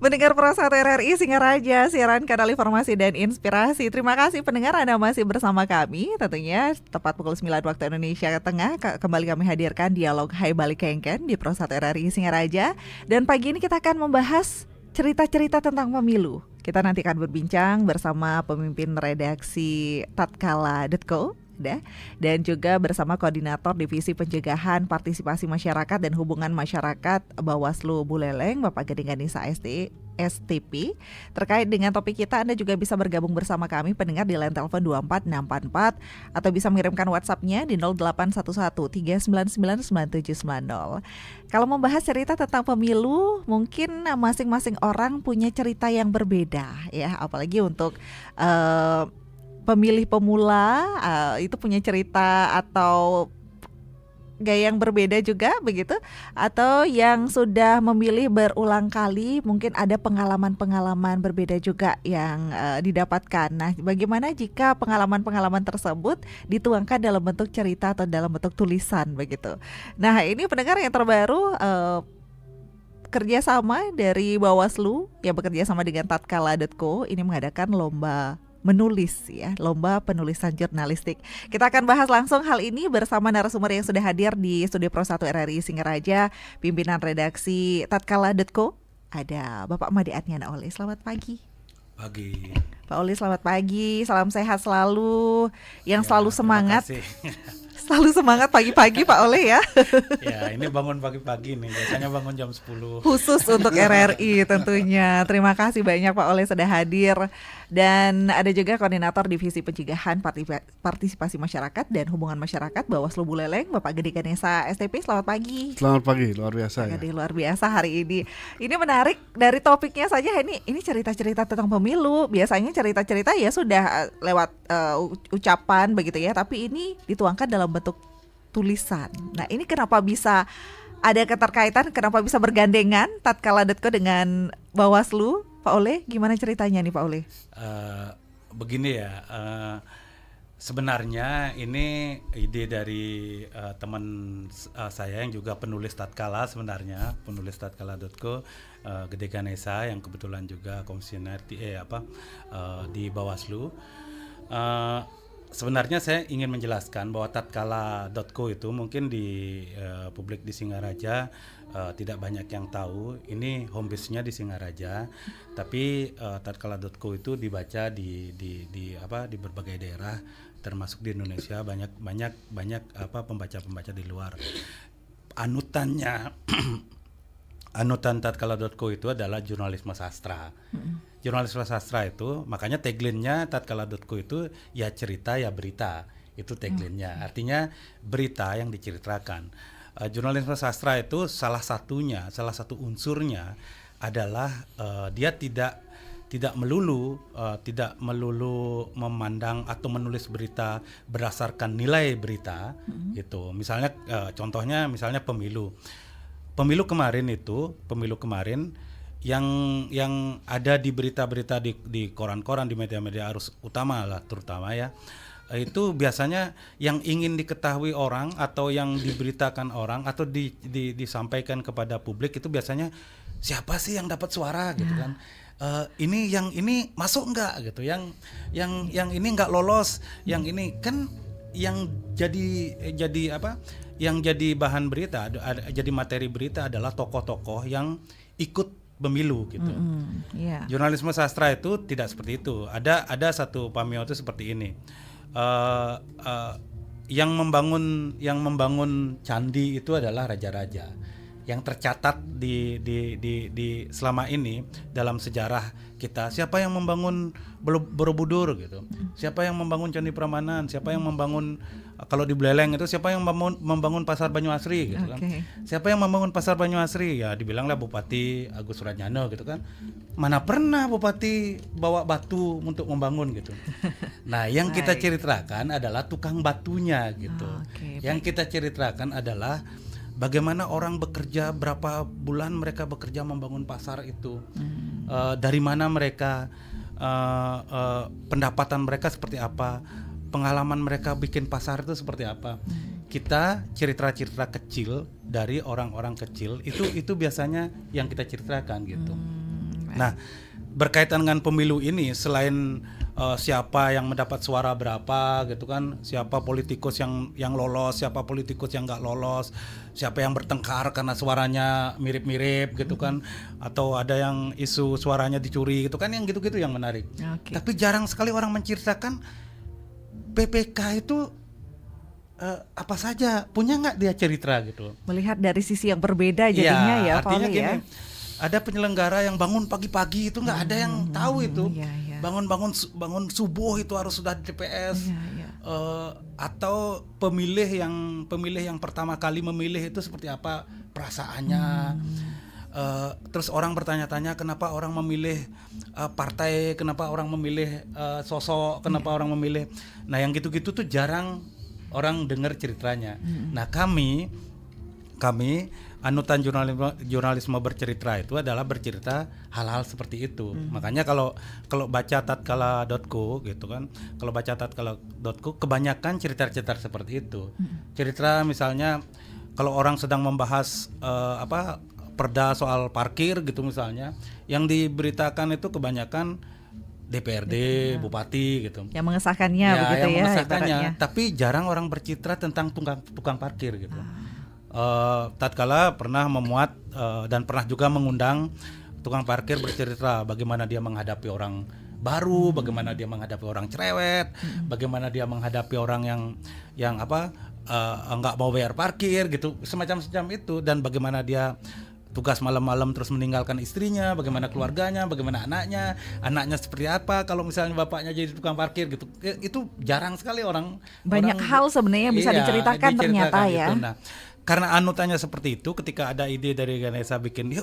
Mendengar Prasat RRI Singaraja, siaran kanal informasi dan inspirasi. Terima kasih pendengar Anda masih bersama kami. Tentunya tepat pukul 9 waktu Indonesia Tengah, kembali kami hadirkan dialog Hai Balik Kengken di Prasat RRI Singaraja. Dan pagi ini kita akan membahas cerita-cerita tentang pemilu. Kita nanti akan berbincang bersama pemimpin redaksi tatkala.co dan juga bersama Koordinator Divisi Pencegahan Partisipasi Masyarakat dan Hubungan Masyarakat Bawaslu Buleleng, Bapak Gading Ganisa STP. Terkait dengan topik kita, Anda juga bisa bergabung bersama kami pendengar di line telepon 24644 atau bisa mengirimkan WhatsApp-nya di 0811 3999790. Kalau membahas cerita tentang pemilu, mungkin masing-masing orang punya cerita yang berbeda ya, apalagi untuk pemilih pemula itu punya cerita atau gaya yang berbeda juga begitu, atau yang sudah memilih berulang kali mungkin ada pengalaman-pengalaman berbeda juga yang didapatkan. Nah, bagaimana jika pengalaman-pengalaman tersebut dituangkan dalam bentuk cerita atau dalam bentuk tulisan begitu. Nah, ini pendengar yang terbaru kerjasama dari Bawaslu yang bekerja sama dengan tatkala.co ini mengadakan lomba menulis ya, lomba penulisan jurnalistik. Kita akan bahas langsung hal ini bersama narasumber yang sudah hadir di Studio Pro 1 RRI Singaraja, pimpinan redaksi tatkala.co. Ada Bapak Made Adnyana Oleh. Selamat pagi. Pagi. Pak Oli, selamat pagi. Salam sehat selalu. Yang selalu semangat. Selalu semangat pagi-pagi Pak Oleh ya. Ya, ini bangun pagi-pagi nih. Biasanya bangun jam 10. Khusus untuk RRI tentunya. Terima kasih banyak Pak Oleh sudah hadir. Dan ada juga Koordinator Divisi Pencegahan Partisipasi Masyarakat dan Hubungan Masyarakat Bawaslu Buleleng, Bapak Gading Ganisa STP. Selamat pagi. Selamat pagi, luar biasa ya. Luar biasa hari ini. Ini menarik dari topiknya saja. Ini cerita-cerita tentang pemilu. Biasanya cerita-cerita ya sudah lewat ucapan begitu ya. Tapi ini dituangkan dalam bentuk tulisan. Nah, ini kenapa bisa ada keterkaitan? Kenapa bisa bergandengan tatkala.co dengan Bawaslu? Pak Oleh, gimana ceritanya nih Pak Oleh? Begini ya, sebenarnya ini ide dari teman saya yang juga penulis tatkala sebenarnya, penulis tatkala.co, Gede Ganesa yang kebetulan juga komisioner di Bawaslu. Sebenarnya saya ingin menjelaskan bahwa tatkala.co itu mungkin di publik di Singaraja tidak banyak yang tahu. Ini home base-nya di Singaraja, tapi tatkala.co itu dibaca di berbagai daerah termasuk di Indonesia, banyak pembaca-pembaca di luar. Anutan tatkala.co itu adalah jurnalisme sastra. Jurnalisme sastra itu, makanya tagline-nya tatkala.co itu ya cerita ya berita. Itu tagline-nya. Artinya berita yang diceritakan. Jurnalisme sastra itu salah satu unsurnya adalah dia tidak melulu memandang atau menulis berita berdasarkan nilai berita gitu. Misalnya contohnya pemilu kemarin yang ada di berita-berita di koran-koran, di media-media arus utama lah terutama ya, itu biasanya yang ingin diketahui orang atau yang diberitakan orang atau disampaikan kepada publik itu biasanya siapa sih yang dapat suara gitu kan, yang ini masuk nggak gitu, yang ini nggak lolos, yang ini kan yang jadi bahan berita, jadi materi berita adalah tokoh-tokoh yang ikut pemilu gitu. Yeah. Jurnalisme sastra itu tidak seperti itu. Ada satu pameo itu seperti ini. Yang membangun candi itu adalah raja-raja. Yang tercatat di selama ini dalam sejarah kita, siapa yang membangun Borobudur gitu, siapa yang membangun Candi Prambanan, siapa yang membangun, kalau di Buleleng itu siapa yang membangun Pasar Banyuasri gitu kan, siapa yang membangun Pasar Banyuasri, ya dibilanglah Bupati Agus Suratnyano gitu kan. Mana pernah Bupati bawa batu untuk membangun gitu. Nah, yang kita ceritakan adalah tukang batunya gitu. Yang kita ceritakan adalah bagaimana orang bekerja, berapa bulan mereka bekerja membangun pasar itu, dari mana mereka, pendapatan mereka seperti apa, pengalaman mereka bikin pasar itu seperti apa. Kita cerita-cerita kecil dari orang-orang kecil itu biasanya yang kita ceritakan gitu. Nah, berkaitan dengan pemilu ini, selain siapa yang mendapat suara berapa gitu kan, siapa politikus yang lolos, siapa politikus yang nggak lolos, siapa yang bertengkar karena suaranya mirip-mirip gitu kan, atau ada yang isu suaranya dicuri gitu kan, yang gitu-gitu yang menarik. Tapi jarang sekali orang menceritakan PPK itu apa saja, punya nggak dia cerita gitu. Melihat dari sisi yang berbeda jadinya ya, artinya Pauli, gini, ada penyelenggara yang bangun pagi-pagi itu nggak ada yang tahu itu. Bangun subuh itu harus sudah di TPS. Atau pemilih yang pertama kali memilih itu seperti apa perasaannya. Terus orang bertanya-tanya kenapa orang memilih partai, kenapa orang memilih sosok, kenapa orang memilih. Nah, yang gitu-gitu tuh jarang orang dengar ceritanya. Nah, kami anutan jurnalisme bercerita itu adalah bercerita hal-hal seperti itu. Makanya kalau baca tatkala.co gitu kan, kalau baca tatkala.co kebanyakan cerita-cerita seperti itu. Cerita misalnya kalau orang sedang membahas perda soal parkir gitu misalnya, yang diberitakan itu kebanyakan DPRD, bupati gitu. Yang mengesahkannya begitu yang mengesahkannya. Ibaratnya. Tapi jarang orang bercitra tentang tukang parkir gitu. Tatkala pernah memuat dan pernah juga mengundang tukang parkir bercerita bagaimana dia menghadapi orang baru, bagaimana dia menghadapi orang cerewet, bagaimana dia menghadapi orang yang nggak mau bayar parkir gitu, semacam itu, dan bagaimana dia tugas malam-malam terus meninggalkan istrinya, bagaimana keluarganya, bagaimana anaknya seperti apa kalau misalnya bapaknya jadi tukang parkir gitu. Itu jarang sekali banyak hal sebenarnya bisa diceritakan ternyata ya. Gitu. Nah, karena anutannya seperti itu, ketika ada ide dari Ganesha bikin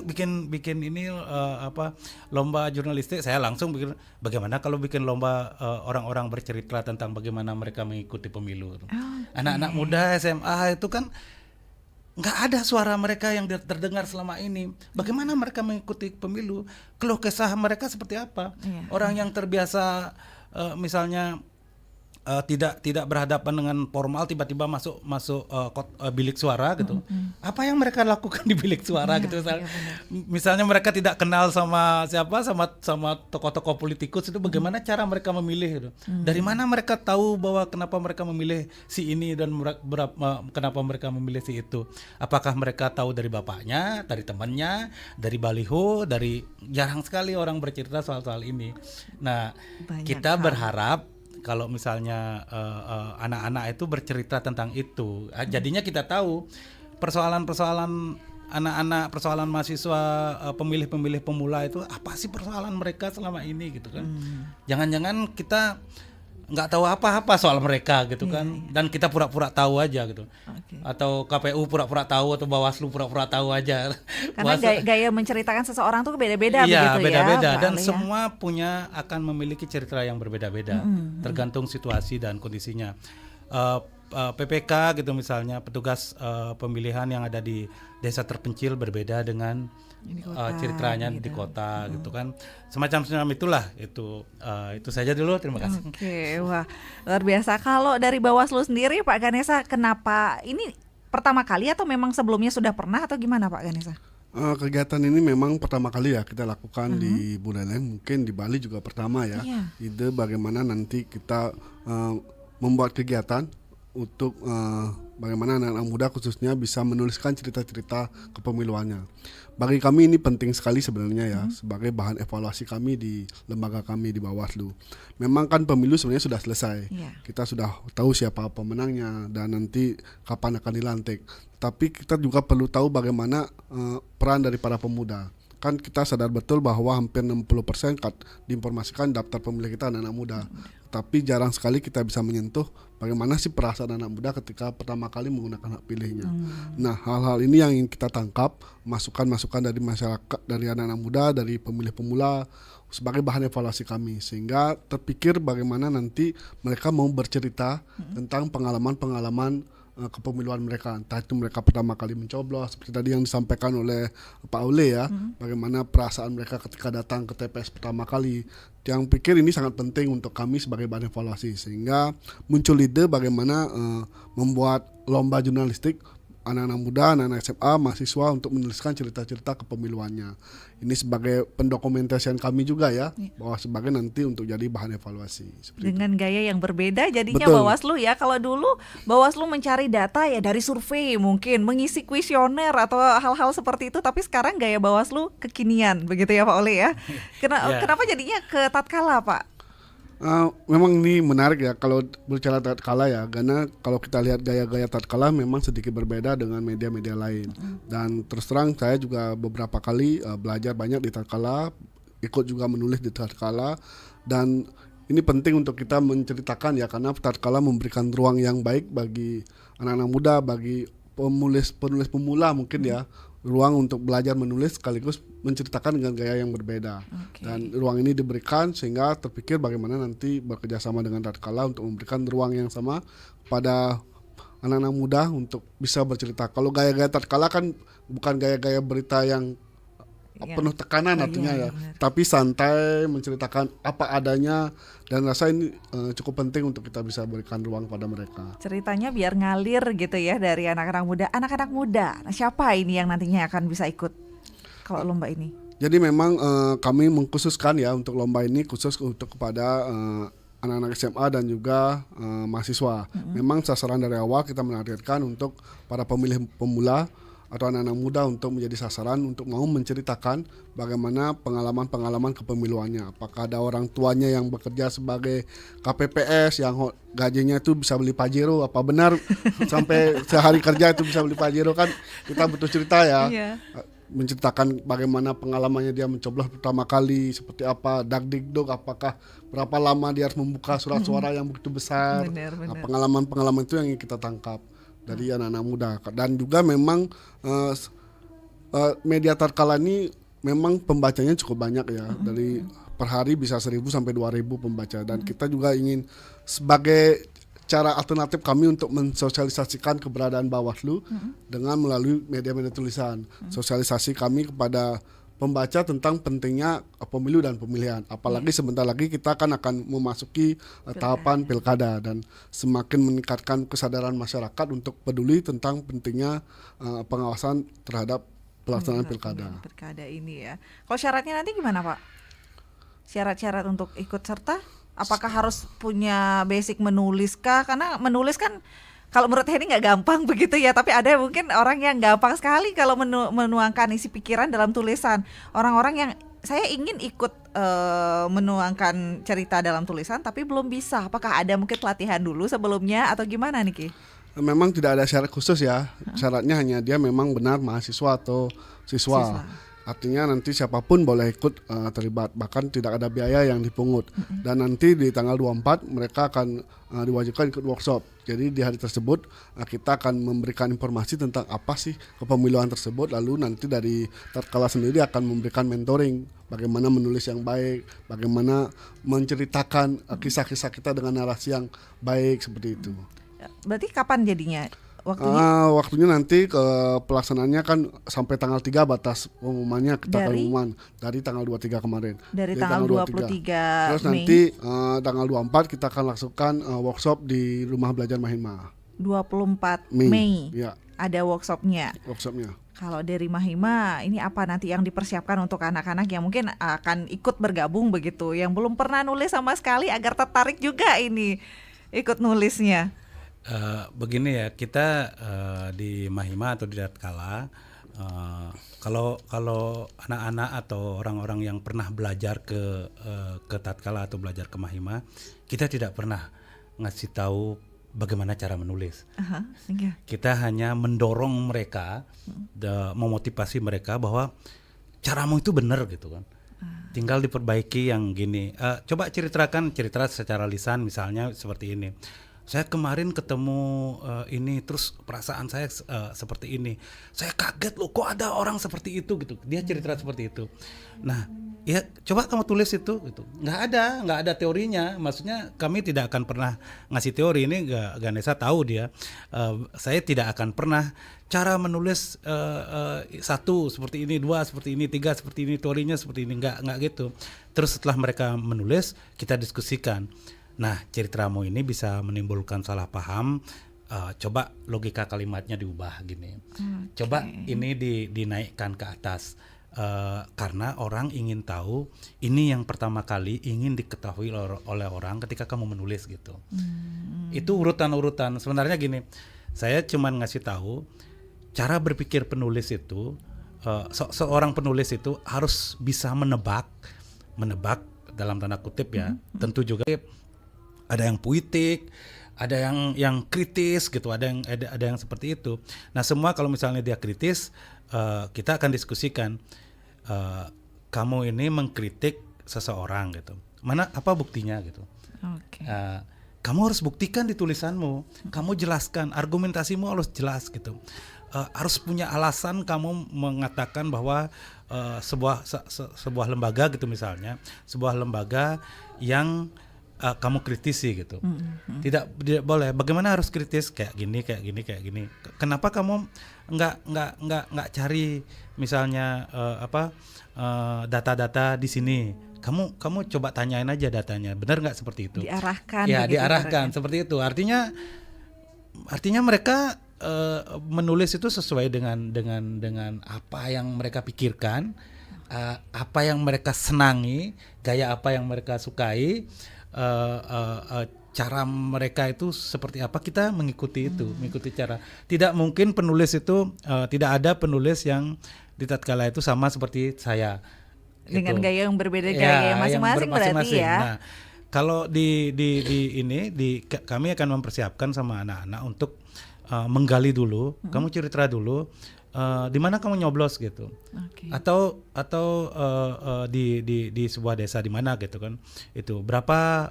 ini lomba jurnalistik, saya langsung pikir bagaimana kalau bikin lomba orang-orang bercerita tentang bagaimana mereka mengikuti pemilu. Anak-anak muda SMA itu kan nggak ada suara mereka yang terdengar selama ini. Bagaimana mereka mengikuti pemilu? Keluh kesah mereka seperti apa? Orang yang terbiasa misalnya tidak berhadapan dengan formal, tiba-tiba masuk bilik suara gitu. Apa yang mereka lakukan di bilik suara gitu? Misalnya mereka tidak kenal sama tokoh-tokoh politikus itu, bagaimana cara mereka memilih gitu? Dari mana mereka tahu bahwa kenapa mereka memilih si ini dan kenapa mereka memilih si itu? Apakah mereka tahu dari bapaknya, dari temannya, dari baliho, jarang sekali orang bercerita soal ini. Nah, kita berharap kalau misalnya anak-anak itu bercerita tentang itu, jadinya kita tahu persoalan-persoalan anak-anak, persoalan mahasiswa, pemilih-pemilih pemula itu apa sih persoalan mereka selama ini gitu kan. Jangan-jangan kita nggak tahu apa-apa soal mereka gitu kan, dan kita pura-pura tahu aja gitu. Atau KPU pura-pura tahu, atau Bawaslu pura-pura tahu aja. Karena gaya menceritakan seseorang tuh beda-beda begitu beda-beda, ya. Dan semua akan memiliki cerita yang berbeda-beda, tergantung situasi dan kondisinya. PPK gitu misalnya, petugas pemilihan yang ada di desa terpencil berbeda dengan ceritanya gitu. Di kota gitu kan, semacam itulah. Itu saja dulu, terima kasih. Wah, luar biasa. Kalau dari Bawaslu sendiri Pak Ganesha, kenapa ini pertama kali atau memang sebelumnya sudah pernah atau gimana Pak Ganesha? Kegiatan ini memang pertama kali ya kita lakukan di Buleleng, mungkin di Bali juga pertama ya. Ide bagaimana nanti kita membuat kegiatan untuk bagaimana anak-anak muda khususnya bisa menuliskan cerita-cerita kepemiluannya. Bagi kami ini penting sekali sebenarnya ya, sebagai bahan evaluasi kami di lembaga kami di Bawaslu. Memang kan pemilu sebenarnya sudah selesai, kita sudah tahu siapa pemenangnya dan nanti kapan akan dilantik. Tapi kita juga perlu tahu bagaimana peran dari para pemuda. Kan kita sadar betul bahwa hampir 60% diinformasikan daftar pemilih kita anak-anak muda. Tapi jarang sekali kita bisa menyentuh bagaimana sih perasaan anak muda ketika pertama kali menggunakan hak pilihnya. Nah, hal-hal ini yang ingin kita tangkap, masukan-masukan dari masyarakat, dari anak-anak muda, dari pemilih pemula sebagai bahan evaluasi kami, sehingga terpikir bagaimana nanti mereka mau bercerita tentang pengalaman-pengalaman kepemiluan mereka, entah itu mereka pertama kali mencoblos seperti tadi yang disampaikan oleh Pak Aule ya, bagaimana perasaan mereka ketika datang ke TPS pertama kali. Yang pikir ini sangat penting untuk kami sebagai bahan evaluasi, sehingga muncul ide bagaimana membuat lomba jurnalistik anak-anak muda, anak-anak SMA, mahasiswa untuk menuliskan cerita-cerita kepemiluannya. Ini sebagai pendokumentasian kami juga ya, bahwa sebagai nanti untuk jadi bahan evaluasi. Dengan gaya yang berbeda jadinya Betul. Bawaslu ya. Kalau dulu Bawaslu mencari data ya dari survei, mungkin mengisi kuesioner atau hal-hal seperti itu, tapi sekarang gaya Bawaslu kekinian begitu ya Pak Oli ya. Kenapa jadinya ke tatkala Pak? Memang ini menarik ya kalau berbicara tatkala ya, karena kalau kita lihat gaya-gaya tatkala memang sedikit berbeda dengan media-media lain. Dan terus terang saya juga beberapa kali belajar banyak di tatkala, ikut juga menulis di tatkala, dan ini penting untuk kita menceritakan ya, karena tatkala memberikan ruang yang baik bagi anak-anak muda, bagi penulis pemula mungkin ya, ruang untuk belajar menulis sekaligus menceritakan dengan gaya yang berbeda. Dan ruang ini diberikan sehingga terpikir bagaimana nanti bekerjasama dengan tatkala untuk memberikan ruang yang sama pada anak-anak muda untuk bisa bercerita. Kalau gaya-gaya tatkala kan bukan gaya-gaya berita yang penuh tekanan artinya ya, tapi santai menceritakan apa adanya, dan rasa ini cukup penting untuk kita bisa berikan ruang pada mereka. Ceritanya biar ngalir gitu ya dari anak-anak muda. Anak-anak muda, nah, siapa ini yang nantinya akan bisa ikut kalau lomba ini? Jadi memang kami mengkhususkan ya untuk lomba ini khusus untuk kepada anak-anak SMA dan juga mahasiswa. Memang sasaran dari awal kita menargetkan untuk para pemilih pemula atau anak-anak muda untuk menjadi sasaran untuk mau menceritakan bagaimana pengalaman-pengalaman kepemiluannya. Apakah ada orang tuanya yang bekerja sebagai KPPS yang gajinya itu bisa beli Pajero, apa benar sampai sehari kerja itu bisa beli Pajero, kan kita butuh cerita ya. Menceritakan bagaimana pengalamannya dia mencoblos pertama kali, seperti apa dagdikduk, apakah berapa lama dia harus membuka surat suara yang begitu besar. Nah, pengalaman-pengalaman itu yang kita tangkap dari anak-anak muda. Dan juga memang media tatkala ini memang pembacanya cukup banyak ya, dari per hari bisa 1.000 sampai 2.000 pembaca, dan kita juga ingin sebagai cara alternatif kami untuk mensosialisasikan keberadaan Bawaslu dengan melalui media-media tulisan. Sosialisasi kami kepada pembaca tentang pentingnya pemilu dan pemilihan. Apalagi sebentar lagi kita akan memasuki tahapan pilkada, dan semakin meningkatkan kesadaran masyarakat untuk peduli tentang pentingnya pengawasan terhadap pelaksanaan pilkada. Pilkada ini ya. Kalau syaratnya nanti gimana Pak? Syarat-syarat untuk ikut serta? Apakah harus punya basic menulis kah? Karena menulis kan kalau menurut Henny nggak gampang begitu ya, tapi ada mungkin orang yang gampang sekali kalau menuangkan isi pikiran dalam tulisan. Orang-orang yang saya ingin ikut menuangkan cerita dalam tulisan tapi belum bisa. Apakah ada mungkin pelatihan dulu sebelumnya atau gimana nih Ki? Memang tidak ada syarat khusus ya. Syaratnya hanya dia memang benar mahasiswa atau siswa. Artinya nanti siapapun boleh ikut terlibat, bahkan tidak ada biaya yang dipungut. Dan nanti di tanggal 24 mereka akan diwajibkan ikut workshop. Jadi di hari tersebut kita akan memberikan informasi tentang apa sih kepemiluan tersebut. Lalu nanti dari tatkala sendiri akan memberikan mentoring, bagaimana menulis yang baik, bagaimana menceritakan kisah-kisah kita dengan narasi yang baik, seperti itu. Berarti kapan jadinya? Waktunya nanti ke pelaksanaannya kan sampai tanggal 3 batas pengumumannya, kita akan pengumuman dari tanggal 23 kemarin. Dari tanggal 23 Terus nanti tanggal 24 kita akan langsungkan workshop di Rumah Belajar Mahima. 24 Mei. Ya. Ada workshopnya. Kalau dari Mahima ini apa nanti yang dipersiapkan untuk anak-anak yang mungkin akan ikut bergabung begitu, yang belum pernah nulis sama sekali agar tertarik juga ini ikut nulisnya? Begini ya, kita di Mahima atau di tatkala, kalau anak-anak atau orang-orang yang pernah belajar ke tatkala atau belajar ke Mahima, kita tidak pernah ngasih tahu bagaimana cara menulis. Kita hanya mendorong mereka, memotivasi mereka bahwa caramu itu benar gitu kan. Tinggal diperbaiki yang gini. Coba cerita secara lisan, misalnya seperti ini. Saya kemarin ketemu ini, terus perasaan saya seperti ini. Saya kaget loh, kok ada orang seperti itu gitu. Dia cerita seperti itu. Nah, ya coba kamu tulis itu gitu. Nggak ada teorinya. Maksudnya kami tidak akan pernah ngasih teori ini. Ganesha tahu dia. Saya tidak akan pernah cara menulis 1 seperti ini, 2 seperti ini, 3 seperti ini, teorinya seperti ini. Nggak gitu. Terus setelah mereka menulis, kita diskusikan. Nah, ceritamu ini bisa menimbulkan salah paham coba logika kalimatnya diubah gini. Coba ini dinaikkan ke atas. Karena orang ingin tahu, ini yang pertama kali ingin diketahui oleh orang ketika kamu menulis gitu. Itu urutan-urutan. Sebenarnya gini, saya cuman ngasih tahu cara berpikir penulis itu. Seorang penulis itu harus bisa menebak dalam tanda kutip ya. Tentu juga ada yang puitik, ada yang kritis gitu, ada yang seperti itu. Nah, semua kalau misalnya dia kritis, kita akan diskusikan, kamu ini mengkritik seseorang gitu, apa buktinya gitu. Kamu harus buktikan di tulisanmu, kamu jelaskan, argumentasimu harus jelas gitu. Harus punya alasan kamu mengatakan bahwa sebuah lembaga gitu misalnya, sebuah lembaga yang kamu kritisi gitu. Tidak boleh. Bagaimana harus kritis? Kayak gini. Kenapa kamu nggak cari misalnya data-data di sini? Kamu coba tanyain aja datanya. Benar nggak seperti itu? Diarahkan. Ya, diarahkan seperti itu. Artinya mereka menulis itu sesuai dengan apa yang mereka pikirkan, apa yang mereka senangi, gaya apa yang mereka sukai. Cara mereka itu seperti apa, kita mengikuti itu, mengikuti cara. Tidak mungkin penulis itu tidak ada penulis yang di tatkala itu sama seperti saya. Dengan itu. Gaya yang berbeda, gaya masing-masing berarti ya. Nah, kalau kami akan mempersiapkan sama anak-anak untuk menggali dulu, kamu cerita dulu. Di mana kamu nyoblos gitu, atau di sebuah desa di mana gitu kan, itu berapa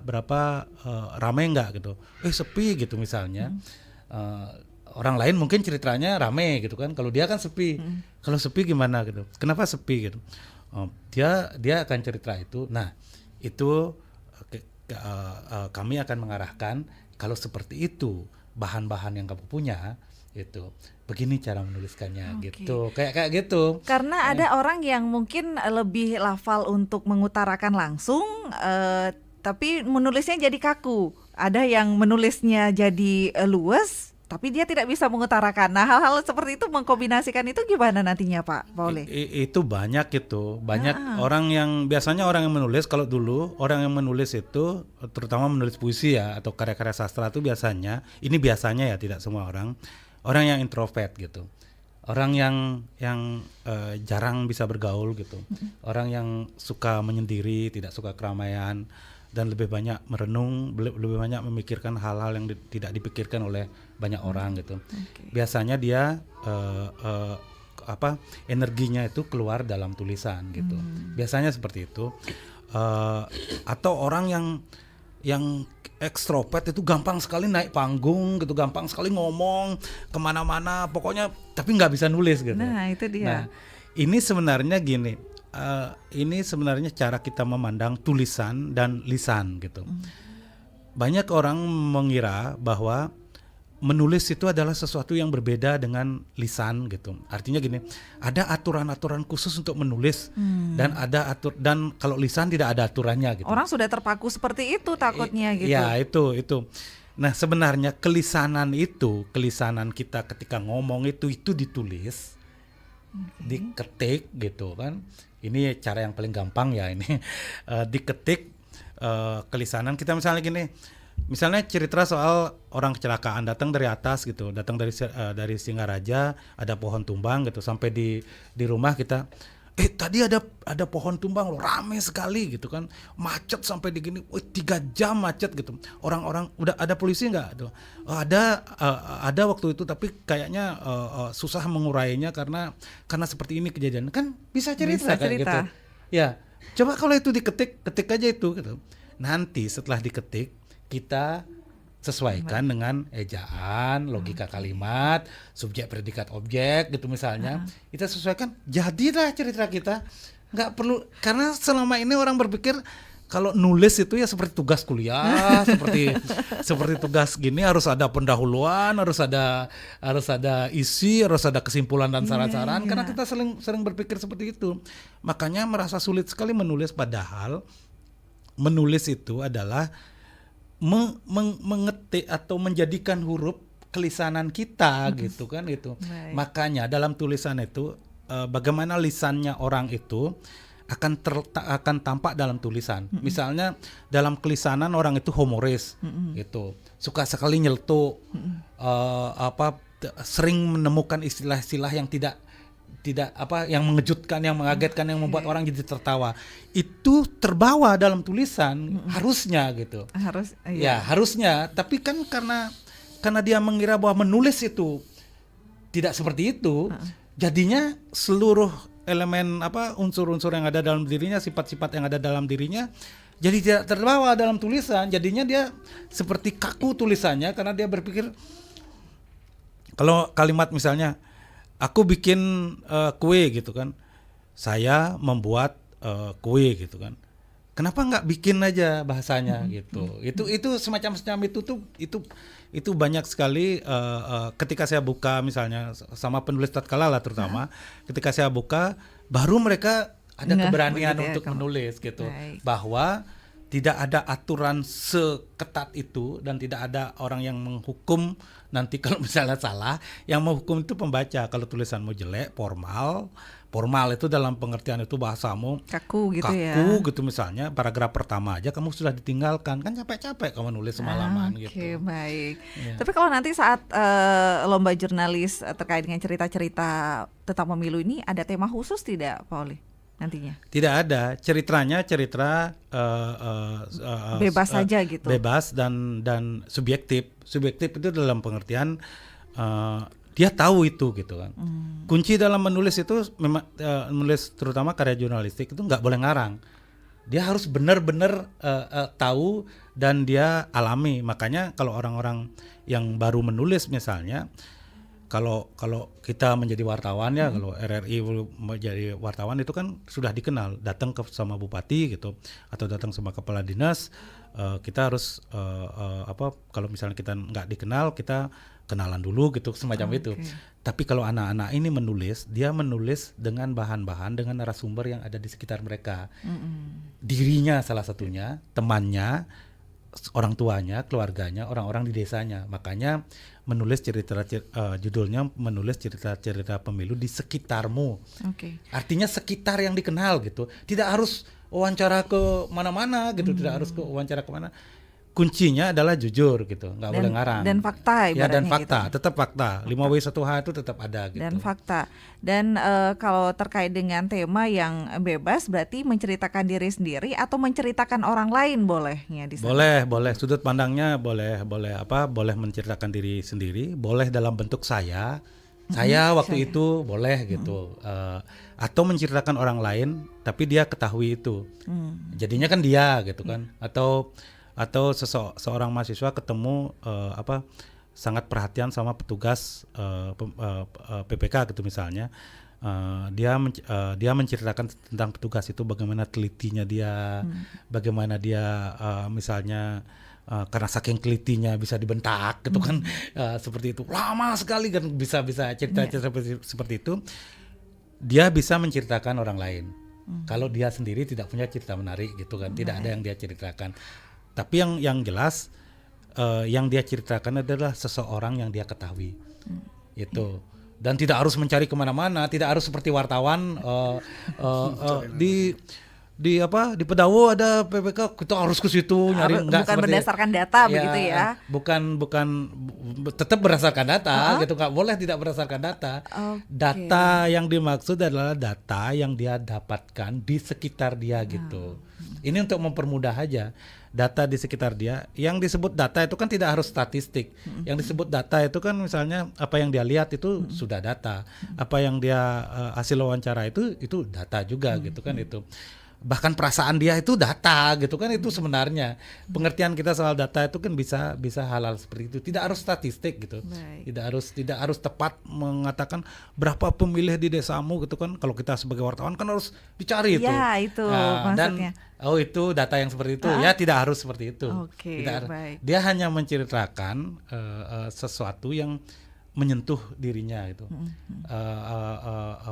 ramai nggak gitu, sepi gitu misalnya. Orang lain mungkin ceritanya ramai gitu kan, kalau dia kan sepi. Kalau sepi gimana gitu, kenapa sepi gitu, dia akan cerita itu. Nah itu kami akan mengarahkan, kalau seperti itu bahan-bahan yang kamu punya itu begini cara menuliskannya gitu, kayak gitu. Karena ada orang yang mungkin lebih lafal untuk mengutarakan langsung, tapi menulisnya jadi kaku. Ada yang menulisnya jadi luas, tapi dia tidak bisa mengutarakan. Nah, hal-hal seperti itu mengkombinasikan itu gimana nantinya Pak Paule? Itu banyak orang yang biasanya orang yang menulis, kalau dulu orang yang menulis itu terutama menulis puisi ya atau karya-karya sastra itu biasanya ya, tidak semua orang yang introvert gitu, orang yang jarang bisa bergaul gitu, orang yang suka menyendiri, tidak suka keramaian, dan lebih banyak merenung, lebih banyak memikirkan hal-hal yang tidak dipikirkan oleh banyak orang gitu. Biasanya dia energinya itu keluar dalam tulisan gitu. Biasanya seperti itu. Atau orang yang ekstrovert itu gampang sekali naik panggung gitu, gampang sekali ngomong kemana-mana, pokoknya tapi nggak bisa nulis gitu. Nah itu dia. Nah ini sebenarnya gini, ini sebenarnya cara kita memandang tulisan dan lisan gitu. Banyak orang mengira bahwa menulis itu adalah sesuatu yang berbeda dengan lisan gitu. Artinya gini, ada aturan-aturan khusus untuk menulis dan dan kalau lisan tidak ada aturannya gitu. Orang sudah terpaku seperti itu takutnya gitu. Ya itu. Nah sebenarnya kelisanan kita ketika ngomong itu ditulis, diketik gitu kan. Ini cara yang paling gampang ya ini. Diketik kelisanan kita, misalnya gini. Misalnya cerita soal orang kecelakaan, datang dari atas gitu, datang dari Singaraja, ada pohon tumbang gitu, sampai di rumah kita, tadi ada pohon tumbang loh, rame sekali gitu kan, macet sampai di gini, 3 jam macet gitu. Orang-orang udah ada polisi nggak? Ada waktu itu, tapi kayaknya susah mengurainya karena seperti ini kejadian. Kan bisa cerita kayak gitu. Ya, coba kalau itu ketik aja itu gitu. Nanti setelah diketik, kita sesuaikan dengan ejaan, logika kalimat, subjek, predikat, objek gitu misalnya. Kita sesuaikan, jadilah cerita kita. Nggak perlu, karena selama ini orang berpikir kalau nulis itu ya seperti tugas kuliah, seperti tugas gini, harus ada pendahuluan, harus ada isi, harus ada kesimpulan dan saran-saran. Karena kita sering berpikir seperti itu. Makanya merasa sulit sekali menulis, padahal menulis itu adalah mengetik atau menjadikan huruf kelisanan kita gitu kan itu. Makanya dalam tulisan itu bagaimana lisannya orang itu akan tampak dalam tulisan. Misalnya dalam kelisanan orang itu humoris gitu. Suka sekali nyeletuk sering menemukan istilah-istilah yang tidak yang mengejutkan, yang mengagetkan, yang membuat orang jadi tertawa. Itu terbawa dalam tulisan harusnya gitu. Harusnya, tapi kan karena dia mengira bahwa menulis itu tidak seperti itu, jadinya seluruh elemen unsur-unsur yang ada dalam dirinya, sifat-sifat yang ada dalam dirinya jadi tidak terbawa dalam tulisan. Jadinya dia seperti kaku tulisannya karena dia berpikir, kalau kalimat misalnya aku bikin kue gitu kan, saya membuat kue gitu kan, kenapa nggak bikin aja bahasanya gitu. Itu semacam itu banyak sekali ketika saya buka misalnya sama penulis tatkala lah terutama, ketika saya buka baru mereka ada keberanian untuk menulis gitu. Bahwa tidak ada aturan seketat itu dan tidak ada orang yang menghukum nanti kalau misalnya salah. Yang menghukum itu pembaca. Kalau tulisanmu jelek, formal itu dalam pengertian itu bahasamu kaku gitu misalnya paragraf pertama aja kamu sudah ditinggalkan, kan capek-capek kamu nulis semalaman gitu. Oke, baik. Tapi kalau nanti saat lomba jurnalis terkait dengan cerita-cerita tentang pemilu ini ada tema khusus tidak, Pak Oli? Nantinya tidak ada, cerita bebas saja gitu, bebas dan subjektif itu dalam pengertian dia tahu itu gitu kan. Kunci dalam menulis itu memang menulis terutama karya jurnalistik itu nggak boleh ngarang, dia harus benar-benar tahu dan dia alami. Makanya kalau orang-orang yang baru menulis misalnya, kalau kita menjadi wartawan ya, kalau RRI menjadi wartawan itu kan sudah dikenal, datang sama bupati gitu atau datang sama kepala dinas, kita harus kalau misalnya kita nggak dikenal kita kenalan dulu gitu, semacam itu. Tapi kalau anak-anak ini menulis, dia menulis dengan bahan-bahan, dengan narasumber yang ada di sekitar mereka, dirinya salah satunya, temannya, orang tuanya, keluarganya, orang-orang di desanya. Makanya menulis judulnya menulis cerita-cerita pemilu di sekitarmu. Artinya sekitar yang dikenal gitu. Tidak harus wawancara ke mana-mana gitu, tidak harus ke wawancara ke mana. Kuncinya adalah jujur gitu, nggak boleh ngarang. Dan fakta ya, dan fakta, gitu. Tetap fakta. 5W1H itu tetap ada gitu. Dan fakta. Dan kalau terkait dengan tema yang bebas, berarti menceritakan diri sendiri atau menceritakan orang lain bolehnya di sana? Boleh. Sudut pandangnya boleh menceritakan diri sendiri, boleh dalam bentuk saya waktu itu boleh gitu. Atau menceritakan orang lain, tapi dia ketahui itu. Jadinya kan dia gitu kan. Atau seorang mahasiswa ketemu sangat perhatian sama petugas PPK gitu misalnya, dia menceritakan tentang petugas itu, bagaimana telitinya dia, bagaimana dia misalnya karena saking telitinya bisa dibentak gitu kan, seperti itu lama sekali kan, bisa cerita seperti itu. Dia bisa menceritakan orang lain. Kalau dia sendiri tidak punya cerita menarik gitu kan, tidak ada yang dia ceritakan. Tapi yang jelas yang dia ceritakan adalah seseorang yang dia ketahui, itu. Dan tidak harus mencari kemana-mana, tidak harus seperti wartawan di Pedawo ada PPK, kita harus ke situ nyari, bukan berdasarkan data begitu ya. Bukan tetap berdasarkan data gitu, nggak boleh tidak berdasarkan data. Data yang dimaksud adalah data yang dia dapatkan di sekitar dia gitu. Ini untuk mempermudah aja. Data di sekitar dia. Yang disebut data itu kan tidak harus statistik. Yang disebut data itu kan misalnya apa yang dia lihat itu sudah data. Apa yang dia hasil wawancara itu data juga gitu kan itu. Bahkan perasaan dia itu data gitu kan, itu sebenarnya pengertian kita soal data itu kan bisa hal-hal seperti itu, tidak harus statistik gitu. Tidak harus tepat mengatakan berapa pemilih di desamu gitu kan. Kalau kita sebagai wartawan kan harus dicari itu. Ya itu maksudnya. Dan itu data yang seperti itu ya, tidak harus seperti itu. Dia hanya menceritakan sesuatu yang menyentuh dirinya itu.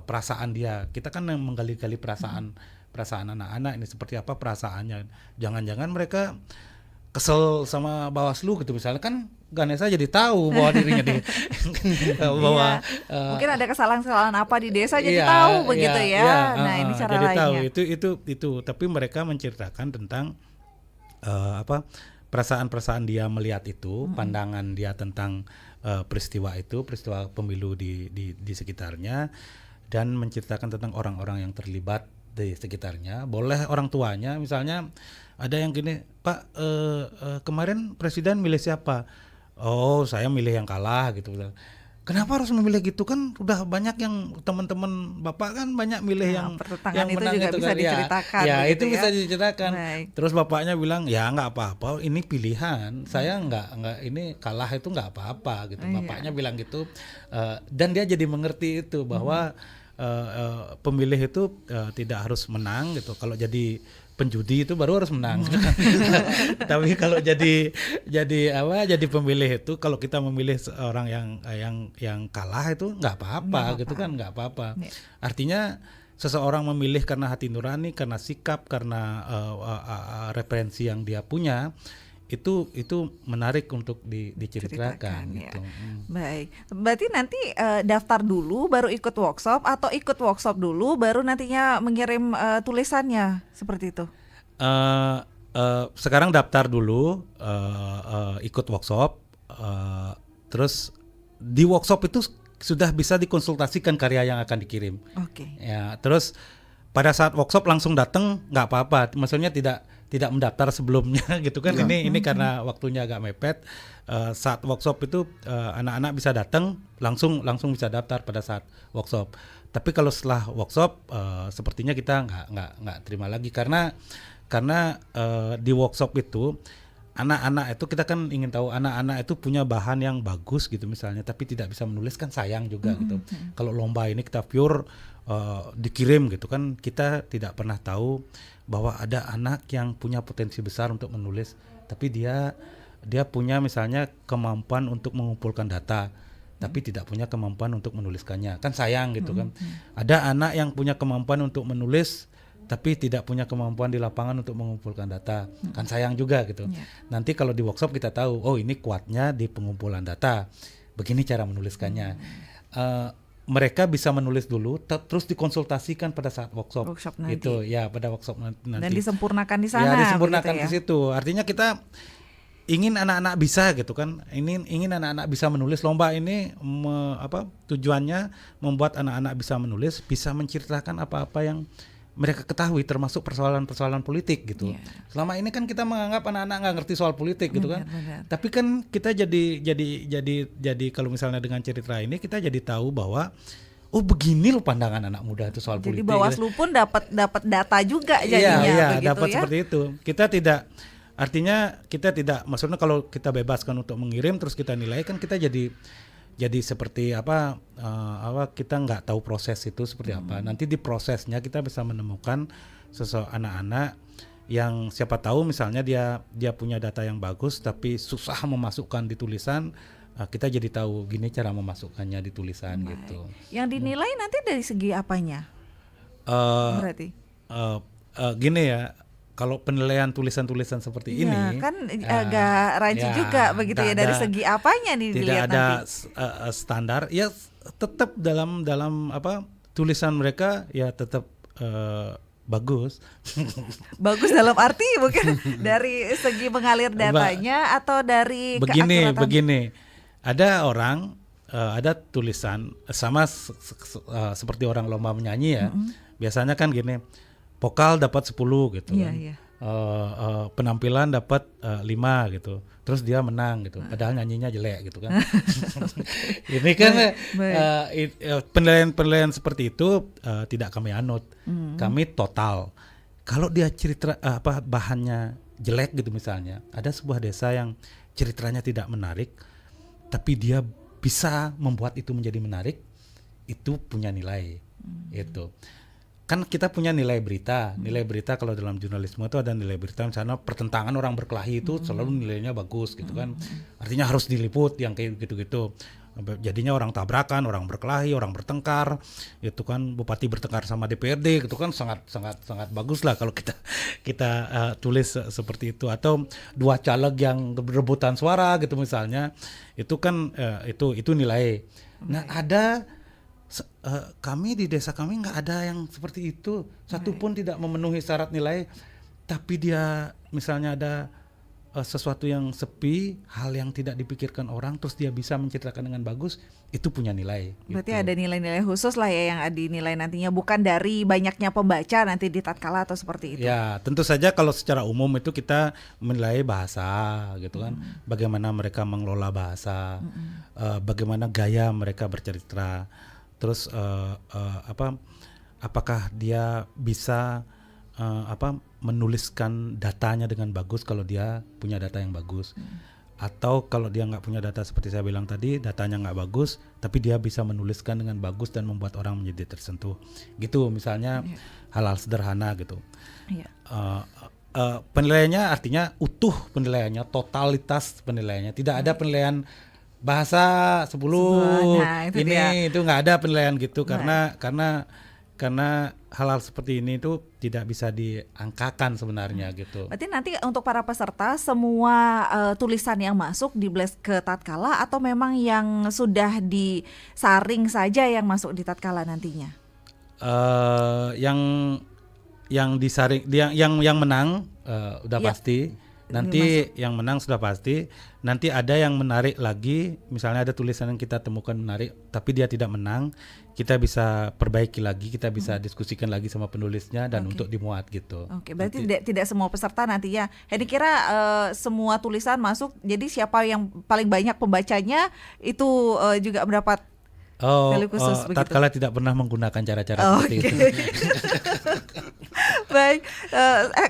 Perasaan dia, kita kan yang menggali-gali perasaan anak-anak ini, seperti apa perasaannya. Jangan-jangan mereka kesel sama Bawaslu gitu misalnya, kan Ganesha jadi tahu bahwa dirinya bahwa mungkin ada kesalahan-kesalahan apa di desa jadi iya, tahu begitu iya, ya. iya, Nah, ini cara jadi tahu lainnya. itu tapi mereka menceritakan tentang perasaan-perasaan dia melihat itu, pandangan dia tentang peristiwa pemilu di sekitarnya, dan menceritakan tentang orang-orang yang terlibat di sekitarnya. Boleh orang tuanya misalnya ada yang gini, Pak, kemarin presiden milih siapa? Oh, saya milih yang kalah gitu. Kenapa harus memilih gitu, kan udah banyak yang teman-teman Bapak kan banyak milih yang pertentangan itu menang juga itu bisa kan. diceritakan Ya, begitu itu bisa diceritakan. Baik. Terus bapaknya bilang, "Ya nggak apa-apa, ini pilihan. Saya nggak ini kalah itu nggak apa-apa gitu." Bapaknya bilang gitu, dan dia jadi mengerti itu bahwa pemilih itu tidak harus menang gitu. Kalau jadi penjudi itu baru harus menang. Tapi kalau jadi pemilih itu, kalau kita memilih seorang yang kalah itu nggak apa-apa gitu kan, nggak apa-apa. Artinya seseorang memilih karena hati nurani, karena sikap, karena referensi yang dia punya, itu menarik untuk diceritakan gitu. Ya. Baik, berarti nanti daftar dulu baru ikut workshop, atau ikut workshop dulu baru nantinya mengirim tulisannya seperti itu? Sekarang daftar dulu, ikut workshop, terus di workshop itu sudah bisa dikonsultasikan karya yang akan dikirim. Oke. Ya, terus pada saat workshop langsung datang nggak apa-apa, maksudnya tidak mendaftar sebelumnya gitu kan. Ini karena waktunya agak mepet. Saat workshop itu anak-anak bisa datang langsung bisa daftar pada saat workshop. Tapi kalau setelah workshop sepertinya kita nggak terima lagi, karena di workshop itu anak-anak itu, kita kan ingin tahu anak-anak itu punya bahan yang bagus gitu misalnya, tapi tidak bisa menulis, kan sayang juga gitu. Kalau lomba ini kita pure dikirim gitu kan, kita tidak pernah tahu bahwa ada anak yang punya potensi besar untuk menulis, tapi dia punya misalnya kemampuan untuk mengumpulkan data, tapi tidak punya kemampuan untuk menuliskannya, kan sayang gitu kan. Ada anak yang punya kemampuan untuk menulis tapi tidak punya kemampuan di lapangan untuk mengumpulkan data, kan sayang juga gitu. Nanti kalau di workshop kita tahu, oh ini kuatnya di pengumpulan data, begini cara menuliskannya. Mereka bisa menulis dulu, terus dikonsultasikan pada saat workshop nanti. Gitu ya, pada workshop nanti. Dan disempurnakan di sana. Ya, disempurnakan ya? di situ. Artinya kita ingin anak-anak bisa gitu kan, ingin anak-anak bisa menulis. Lomba ini tujuannya membuat anak-anak bisa menulis, bisa menceritakan apa-apa yang mereka ketahui, termasuk persoalan-persoalan politik gitu. Selama ini kan kita menganggap anak-anak nggak ngerti soal politik gitu kan. Tapi kan kita jadi kalau misalnya dengan cerita ini kita jadi tahu bahwa oh begini loh pandangan anak muda itu soal politik. Jadi Bawaslu pun dapat data juga jadinya. Iya, begitu dapat ya? seperti itu. Kita tidak, maksudnya kalau kita bebaskan untuk mengirim terus kita nilai, kan kita jadi seperti kita nggak tahu proses itu seperti apa. Nanti di prosesnya kita bisa menemukan anak-anak yang siapa tahu misalnya dia punya data yang bagus tapi susah memasukkan di tulisan, kita jadi tahu gini cara memasukkannya di tulisan. Gitu. Yang dinilai nanti dari segi apanya? Berarti gini ya, kalau penilaian tulisan-tulisan seperti ini kan agak rancu juga begitu ya, dari segi apanya nih dilihat tidak ada nanti? standar ya, tetap dalam tulisan mereka ya tetap bagus. Bagus dalam arti mungkin dari segi mengalir datanya atau dari keakuratan? Begini, ada orang ada tulisan sama seperti orang lomba menyanyi ya. Biasanya kan gini, vokal dapat 10 gitu kan. Penampilan dapat 5 gitu. Terus dia menang gitu. Padahal nyanyinya jelek gitu kan. Ini kan penilaian seperti itu tidak kami anut. Kami total. Kalau dia cerita bahannya jelek gitu misalnya. Ada sebuah desa yang ceritanya tidak menarik, tapi dia bisa membuat itu menjadi menarik, itu punya nilai. Itu. Kan kita punya nilai berita kalau dalam jurnalisme itu ada nilai berita, misalnya pertentangan orang berkelahi itu selalu nilainya bagus gitu kan, artinya harus diliput yang kayak gitu-gitu. Jadinya orang tabrakan, orang berkelahi, orang bertengkar. Itu kan bupati bertengkar sama DPRD, itu kan sangat bagus lah kalau kita tulis seperti itu. Atau dua caleg yang berebutan suara gitu misalnya, itu kan itu nilai. Nah ada kami di desa kami nggak ada yang seperti itu, satupun tidak memenuhi syarat nilai, tapi dia misalnya ada sesuatu yang sepi, hal yang tidak dipikirkan orang, terus dia bisa menceritakan dengan bagus, itu punya nilai. Berarti gitu. ada nilai-nilai khusus lah ya yang dinilai nantinya, bukan dari banyaknya pembaca nanti di tatkala atau seperti itu. Ya, tentu saja kalau secara umum itu kita menilai bahasa gitu kan, bagaimana mereka mengelola bahasa, bagaimana gaya mereka bercerita, terus apakah dia bisa menuliskan datanya dengan bagus kalau dia punya data yang bagus, atau kalau dia nggak punya data seperti saya bilang tadi, datanya nggak bagus tapi dia bisa menuliskan dengan bagus dan membuat orang menjadi tersentuh gitu misalnya. Hal-hal sederhana gitu. Penilaiannya artinya utuh, penilaiannya totalitas penilaiannya, tidak ada penilaian bahasa 10 itu nggak ada penilaian gitu. Karena hal-hal seperti ini itu tidak bisa diangkakan sebenarnya gitu. Berarti nanti untuk para peserta semua tulisan yang masuk di blast ke tatkala, atau memang yang sudah disaring saja yang masuk di tatkala nantinya? Yang disaring, yang menang udah pasti. Nanti yang menang sudah pasti. Nanti ada yang menarik lagi, misalnya ada tulisan yang kita temukan menarik tapi dia tidak menang, kita bisa perbaiki lagi, kita bisa diskusikan lagi sama penulisnya dan untuk dimuat gitu. Berarti tidak semua peserta nantinya. Hedi kira semua tulisan masuk, jadi siapa yang paling banyak pembacanya itu juga mendapat nilai khusus begitu. Tatkala tidak pernah menggunakan cara-cara seperti itu. Baik,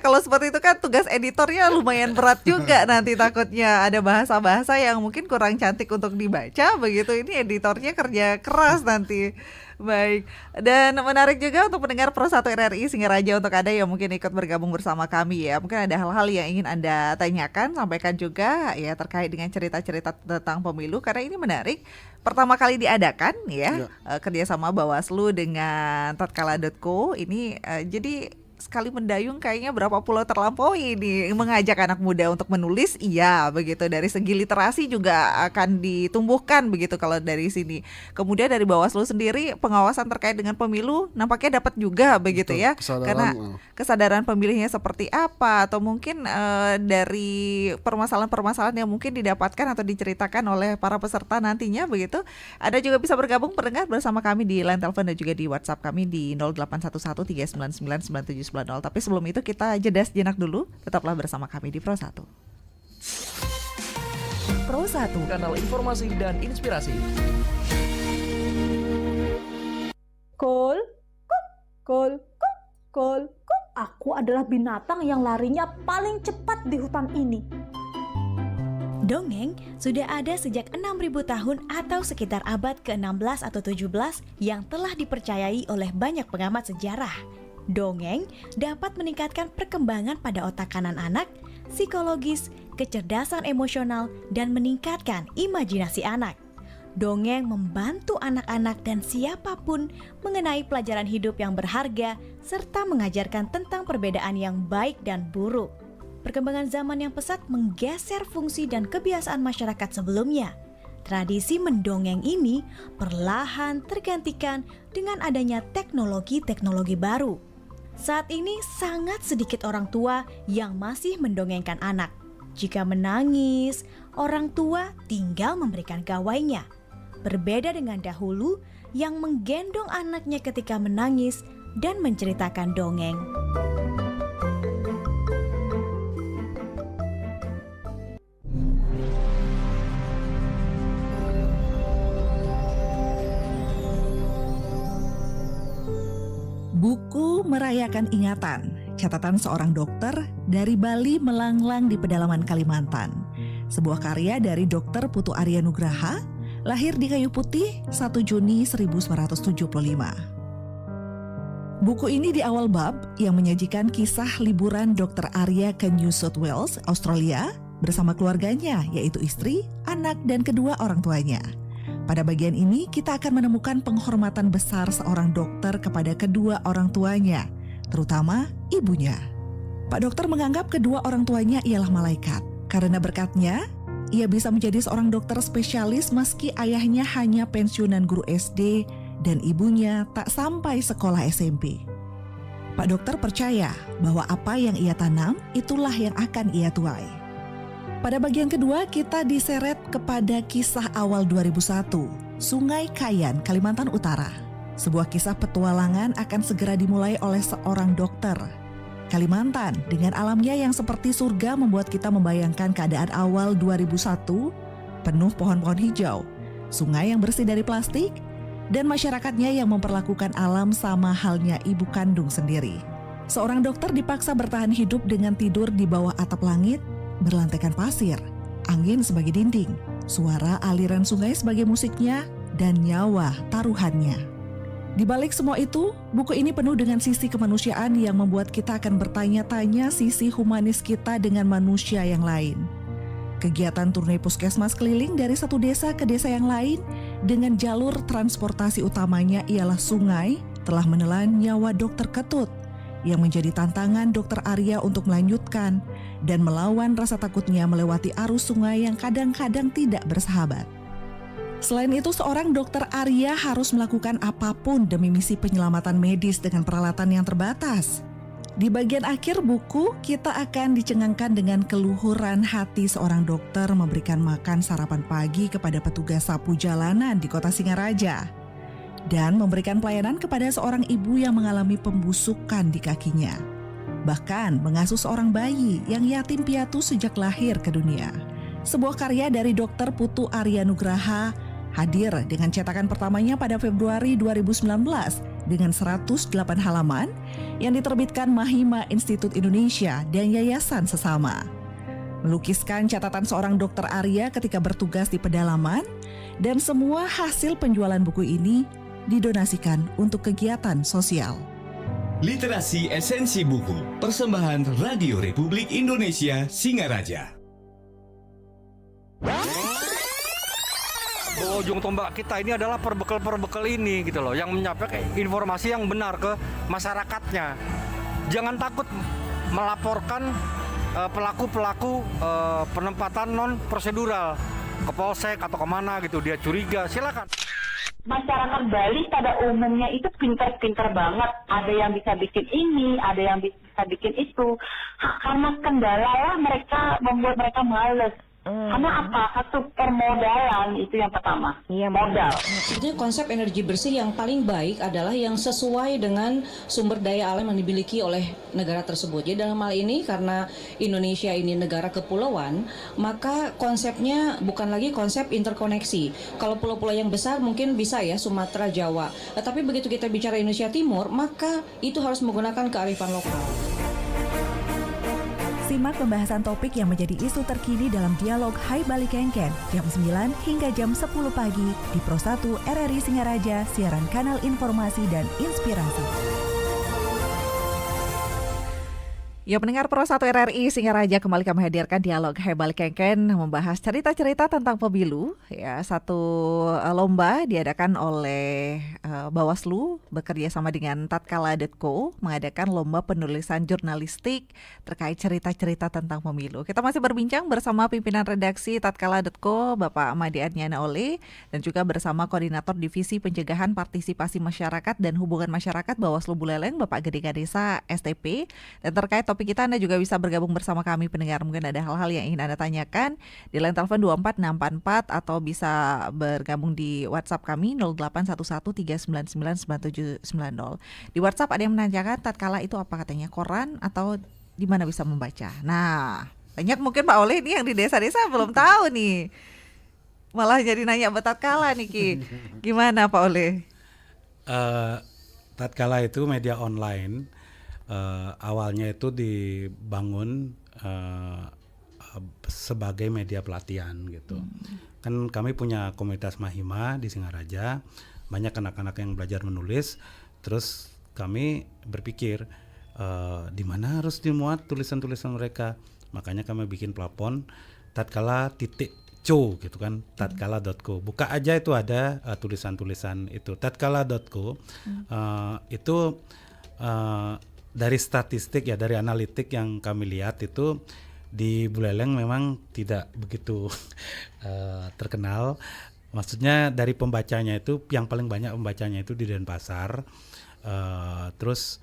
kalau seperti itu kan tugas editornya lumayan berat juga nanti, takutnya ada bahasa-bahasa yang mungkin kurang cantik untuk dibaca begitu. Ini editornya kerja keras nanti. Baik, dan menarik juga untuk mendengar Pro 1 RRI Singaraja, untuk Anda yang mungkin ikut bergabung bersama kami ya. Mungkin ada hal-hal yang ingin Anda tanyakan, sampaikan juga ya terkait dengan cerita-cerita tentang pemilu, karena ini menarik. Pertama kali diadakan ya, kerjasama Bawaslu dengan tatkala.co ini, jadi sekali mendayung kayaknya berapa pulau terlampaui ini, mengajak anak muda untuk menulis, iya begitu. Dari segi literasi juga akan ditumbuhkan begitu kalau dari sini. Kemudian dari Bawaslu sendiri pengawasan terkait dengan pemilu nampaknya dapat juga begitu. Betul, ya, karena kesadaran pemilihnya seperti apa, atau mungkin dari permasalahan-permasalahan yang mungkin didapatkan atau diceritakan oleh para peserta nantinya begitu. Anda juga bisa bergabung pendengar bersama kami di line telepon dan juga di WhatsApp kami di 0811 399 9790. Tapi sebelum itu kita jeda sejenak dulu. Tetaplah bersama kami di Pro 1. Pro 1, kanal informasi dan inspirasi. Kol, kol, kol, kol, kol. Aku adalah binatang yang larinya paling cepat di hutan ini. Dongeng sudah ada sejak 6.000 tahun atau sekitar abad ke-16 atau 17 yang telah dipercayai oleh banyak pengamat sejarah. Dongeng dapat meningkatkan perkembangan pada otak kanan anak, psikologis, kecerdasan emosional, dan meningkatkan imajinasi anak. Dongeng membantu anak-anak dan siapapun mengenai pelajaran hidup yang berharga serta mengajarkan tentang perbedaan yang baik dan buruk. Perkembangan zaman yang pesat menggeser fungsi dan kebiasaan masyarakat sebelumnya. Tradisi mendongeng ini perlahan tergantikan dengan adanya teknologi-teknologi baru. Saat ini sangat sedikit orang tua yang masih mendongengkan anak. Jika menangis, orang tua tinggal memberikan gawainya. Berbeda dengan dahulu yang menggendong anaknya ketika menangis dan menceritakan dongeng. Buku Merayakan Ingatan, catatan seorang dokter dari Bali melanglang di pedalaman Kalimantan. Sebuah karya dari Dr. Putu Arya Nugraha, lahir di Kayu Putih 1 Juni 1975. Buku ini di awal bab yang menyajikan kisah liburan Dr. Arya ke New South Wales, Australia bersama keluarganya, yaitu istri, anak, dan kedua orang tuanya. Pada bagian ini, kita akan menemukan penghormatan besar seorang dokter kepada kedua orang tuanya, terutama ibunya. Pak dokter menganggap kedua orang tuanya ialah malaikat. Karena berkatnya, ia bisa menjadi seorang dokter spesialis meski ayahnya hanya pensiunan guru SD dan ibunya tak sampai sekolah SMP. Pak dokter percaya bahwa apa yang ia tanam, itulah yang akan ia tuai. Pada bagian kedua, kita diseret kepada kisah awal 2001, Sungai Kayan, Kalimantan Utara. Sebuah kisah petualangan akan segera dimulai oleh seorang dokter. Kalimantan dengan alamnya yang seperti surga membuat kita membayangkan keadaan awal 2001, penuh pohon-pohon hijau, sungai yang bersih dari plastik, dan masyarakatnya yang memperlakukan alam sama halnya ibu kandung sendiri. Seorang dokter dipaksa bertahan hidup dengan tidur di bawah atap langit, berlantaikan pasir, angin sebagai dinding, suara aliran sungai sebagai musiknya, dan nyawa taruhannya. Di balik semua itu, buku ini penuh dengan sisi kemanusiaan yang membuat kita akan bertanya-tanya sisi humanis kita dengan manusia yang lain. Kegiatan turne puskesmas keliling dari satu desa ke desa yang lain dengan jalur transportasi utamanya ialah sungai telah menelan nyawa dokter Ketut yang menjadi tantangan dokter Arya untuk melanjutkan dan melawan rasa takutnya melewati arus sungai yang kadang-kadang tidak bersahabat. Selain itu, seorang dokter Arya harus melakukan apapun demi misi penyelamatan medis dengan peralatan yang terbatas. Di bagian akhir buku, kita akan dicengangkan dengan keluhuran hati seorang dokter memberikan makan sarapan pagi kepada petugas sapu jalanan di kota Singaraja dan memberikan pelayanan kepada seorang ibu yang mengalami pembusukan di kakinya. Bahkan mengasuh seorang bayi yang yatim piatu sejak lahir ke dunia. Sebuah karya dari Dr. Putu Arya Nugraha hadir dengan cetakan pertamanya pada Februari 2019 dengan 108 halaman yang diterbitkan Mahima Institut Indonesia dan Yayasan Sesama. Melukiskan catatan seorang dokter Arya ketika bertugas di pedalaman, dan semua hasil penjualan buku ini didonasikan untuk kegiatan sosial. Literasi Esensi Buku, persembahan Radio Republik Indonesia Singaraja. Ujung tombak kita ini adalah perbekal ini gitu loh, yang menyampaikan informasi yang benar ke masyarakatnya. Jangan takut melaporkan pelaku-pelaku penempatan non prosedural ke polsek atau kemana gitu, dia curiga, silakan. Masyarakat Bali pada umumnya itu pintar-pintar banget. Ada yang bisa bikin ini, ada yang bisa bikin itu. Karena kendala lah mereka membuat mereka males. Karena apa? Satu permodalan itu yang pertama. Iya, modal. Sebetulnya konsep energi bersih yang paling baik adalah yang sesuai dengan sumber daya alam yang dimiliki oleh negara tersebut. Jadi dalam hal ini karena Indonesia ini negara kepulauan, maka konsepnya bukan lagi konsep interkoneksi. Kalau pulau-pulau yang besar mungkin bisa ya Sumatera, Jawa. Tapi begitu kita bicara Indonesia Timur, maka itu harus menggunakan kearifan lokal. Simak pembahasan topik yang menjadi isu terkini dalam dialog Hai Bali Kengken jam 9 hingga jam 10 pagi di Pro 1 RRI Singaraja, siaran kanal informasi dan inspirasi. Ya, pendengar Pro 1 RRI Singaraja, kembali kami hadirkan dialog Hai Bali Kengken membahas cerita-cerita tentang pemilu. Ya, satu lomba diadakan oleh Bawaslu bekerja sama dengan Tatkala.co mengadakan lomba penulisan jurnalistik terkait cerita-cerita tentang pemilu. Kita masih berbincang bersama pimpinan redaksi Tatkala.co Bapak Made Adnyana Ole dan juga bersama Koordinator Divisi Pencegahan Partisipasi Masyarakat dan Hubungan Masyarakat Bawaslu Buleleng Bapak Gede Gadesa STP. Dan terkait topik kita, Anda juga bisa bergabung bersama kami pendengar. Mungkin ada hal-hal yang ingin Anda tanyakan di line telepon 24644 atau bisa bergabung di WhatsApp kami 0811399970. Di WhatsApp ada yang menanyakan Tatkala itu apa katanya, koran atau di mana bisa membaca. Nah, banyak mungkin Pak Oleh ini yang di desa-desa belum tahu nih. Malah jadi nanya Tatkala nih Ki. Gimana Pak Oleh? Tatkala itu media online. Awalnya itu dibangun sebagai media pelatihan gitu. Kan kami punya komunitas Mahima di Singaraja, banyak anak-anak yang belajar menulis. Terus kami berpikir di mana harus dimuat tulisan-tulisan mereka. Makanya kami bikin plafon Tatkala co gitu kan, tatkala.co. Buka aja itu ada tulisan-tulisan itu. Tatkala.co itu dari statistik ya, dari analitik yang kami lihat itu di Buleleng memang tidak begitu terkenal. Maksudnya dari pembacanya itu yang paling banyak pembacanya itu di Denpasar, terus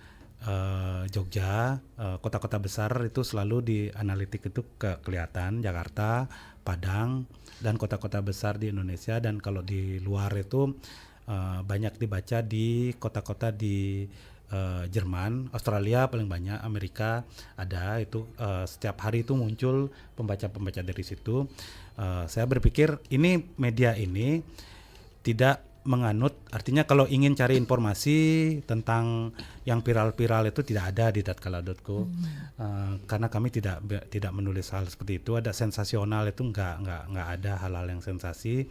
Jogja, kota-kota besar itu selalu di analitik itu kelihatan, Jakarta, Padang, dan kota-kota besar di Indonesia. Dan kalau di luar itu banyak dibaca di kota-kota di Jerman, Australia paling banyak, Amerika ada itu, setiap hari itu muncul pembaca-pembaca dari situ. Saya berpikir ini media ini tidak menganut, artinya kalau ingin cari informasi tentang yang viral-viral itu tidak ada di tatkala.co, karena kami tidak menulis hal seperti itu. Ada sensasional itu nggak ada hal-hal yang sensasi.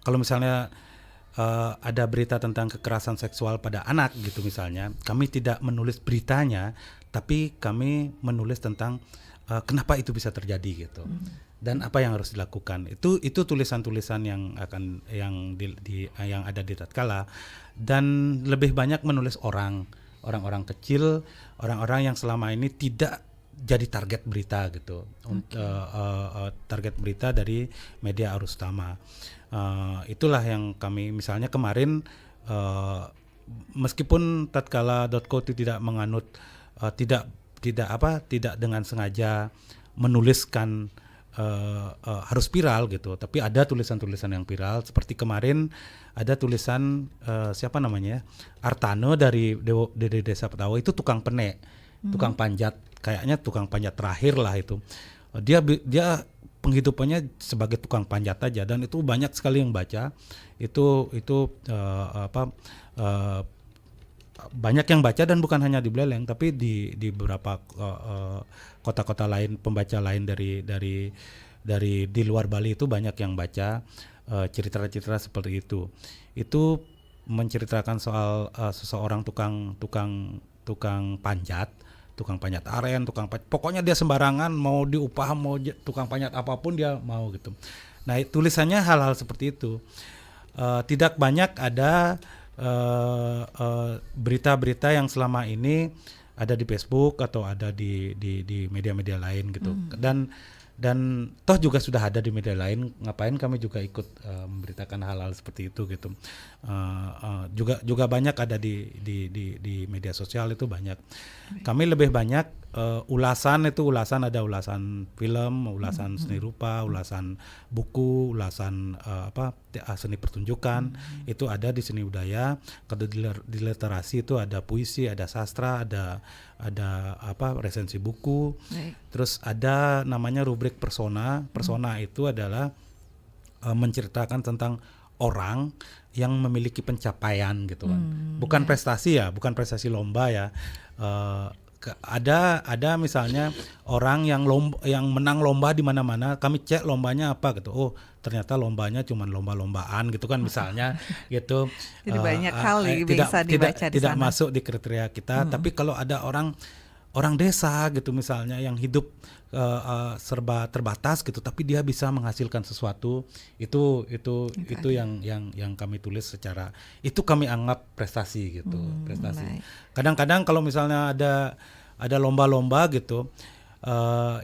Kalau misalnya ada berita tentang kekerasan seksual pada anak gitu misalnya, kami tidak menulis beritanya, tapi kami menulis tentang kenapa itu bisa terjadi gitu. Dan apa yang harus dilakukan. Itu tulisan-tulisan yang yang ada di Tatkala. Dan lebih banyak menulis orang-orang kecil, orang-orang yang selama ini tidak jadi target berita gitu. Target berita dari media arus utama. Itulah yang kami, misalnya kemarin meskipun tatkala.co itu tidak menganut, tidak dengan sengaja menuliskan harus viral gitu, tapi ada tulisan-tulisan yang viral. Seperti kemarin ada tulisan siapa namanya, Artano dari Desa Petawa, itu tukang penek, tukang panjat, kayaknya tukang panjat terakhir lah itu. Dia penghidupannya sebagai tukang panjat aja, dan itu banyak sekali yang baca. Banyak yang baca, dan bukan hanya di Buleleng tapi di beberapa kota-kota lain, pembaca lain dari di luar Bali itu banyak yang baca cerita-cerita seperti itu. Itu menceritakan soal seseorang tukang panjat aren, pokoknya dia sembarangan, mau diupah, mau tukang panjat apapun dia mau gitu. Nah, tulisannya hal-hal seperti itu. Tidak banyak ada berita-berita yang selama ini ada di Facebook atau ada di media-media lain gitu. Dan toh juga sudah ada di media lain, ngapain kami juga ikut memberitakan hal-hal seperti itu gitu. Juga banyak ada di media sosial itu banyak. Kami lebih banyak ulasan ada ulasan film, ulasan seni rupa, ulasan buku, ulasan seni pertunjukan, itu ada di seni budaya. Kalau di literasi itu ada puisi, ada sastra, ada resensi buku. Terus ada namanya rubrik persona. Persona itu adalah menceritakan tentang orang yang memiliki pencapaian gitu kan. Bukan prestasi ya, bukan prestasi lomba ya. Ada misalnya orang yang menang lomba di mana-mana, kami cek lombanya apa gitu. Oh, ternyata lombanya cuma lomba-lombaan gitu kan misalnya gitu. Jadi banyak hal bisa dibaca di tidak sana. Masuk di kriteria kita. Tapi kalau ada orang desa gitu misalnya yang hidup serba terbatas gitu, tapi dia bisa menghasilkan sesuatu, itu yang kami tulis secara, itu kami anggap prestasi gitu. Prestasi. Kadang-kadang kalau misalnya ada lomba-lomba gitu,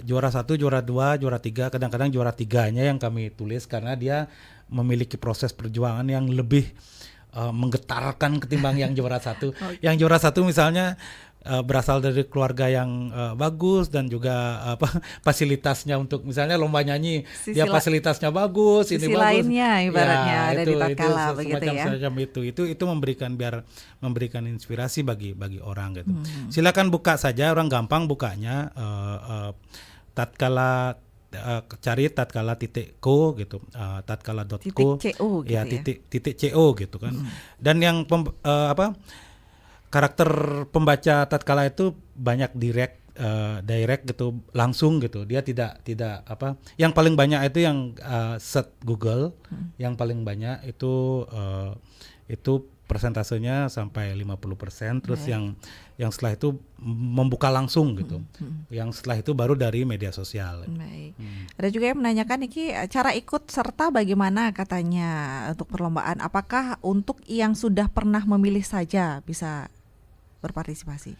juara 1, juara 2, juara 3, kadang-kadang juara 3-nya yang kami tulis karena dia memiliki proses perjuangan yang lebih menggetarkan ketimbang yang juara 1. Yang juara 1 misalnya berasal dari keluarga yang bagus, dan juga fasilitasnya untuk misalnya lomba nyanyi, dia fasilitasnya bagus, ini bagus. Lainnya ibaratnya ada di Tatkala begitu ya. Semacam itu memberikan inspirasi bagi orang gitu. Silakan buka saja, orang gampang bukanya, Tatkala, cari tatkala.co gitu, tatkala.co .co ya, gitu .co gitu kan. Dan yang karakter pembaca Tatkala itu banyak direct gitu, langsung gitu. Dia tidak yang paling banyak itu yang search Google, yang paling banyak itu persentasenya sampai 50%, terus yang setelah itu membuka langsung gitu. Yang setelah itu baru dari media sosial. Baik. Ada juga yang menanyakan Niki, cara ikut serta bagaimana katanya untuk perlombaan? Apakah untuk yang sudah pernah memilih saja bisa berpartisipasi?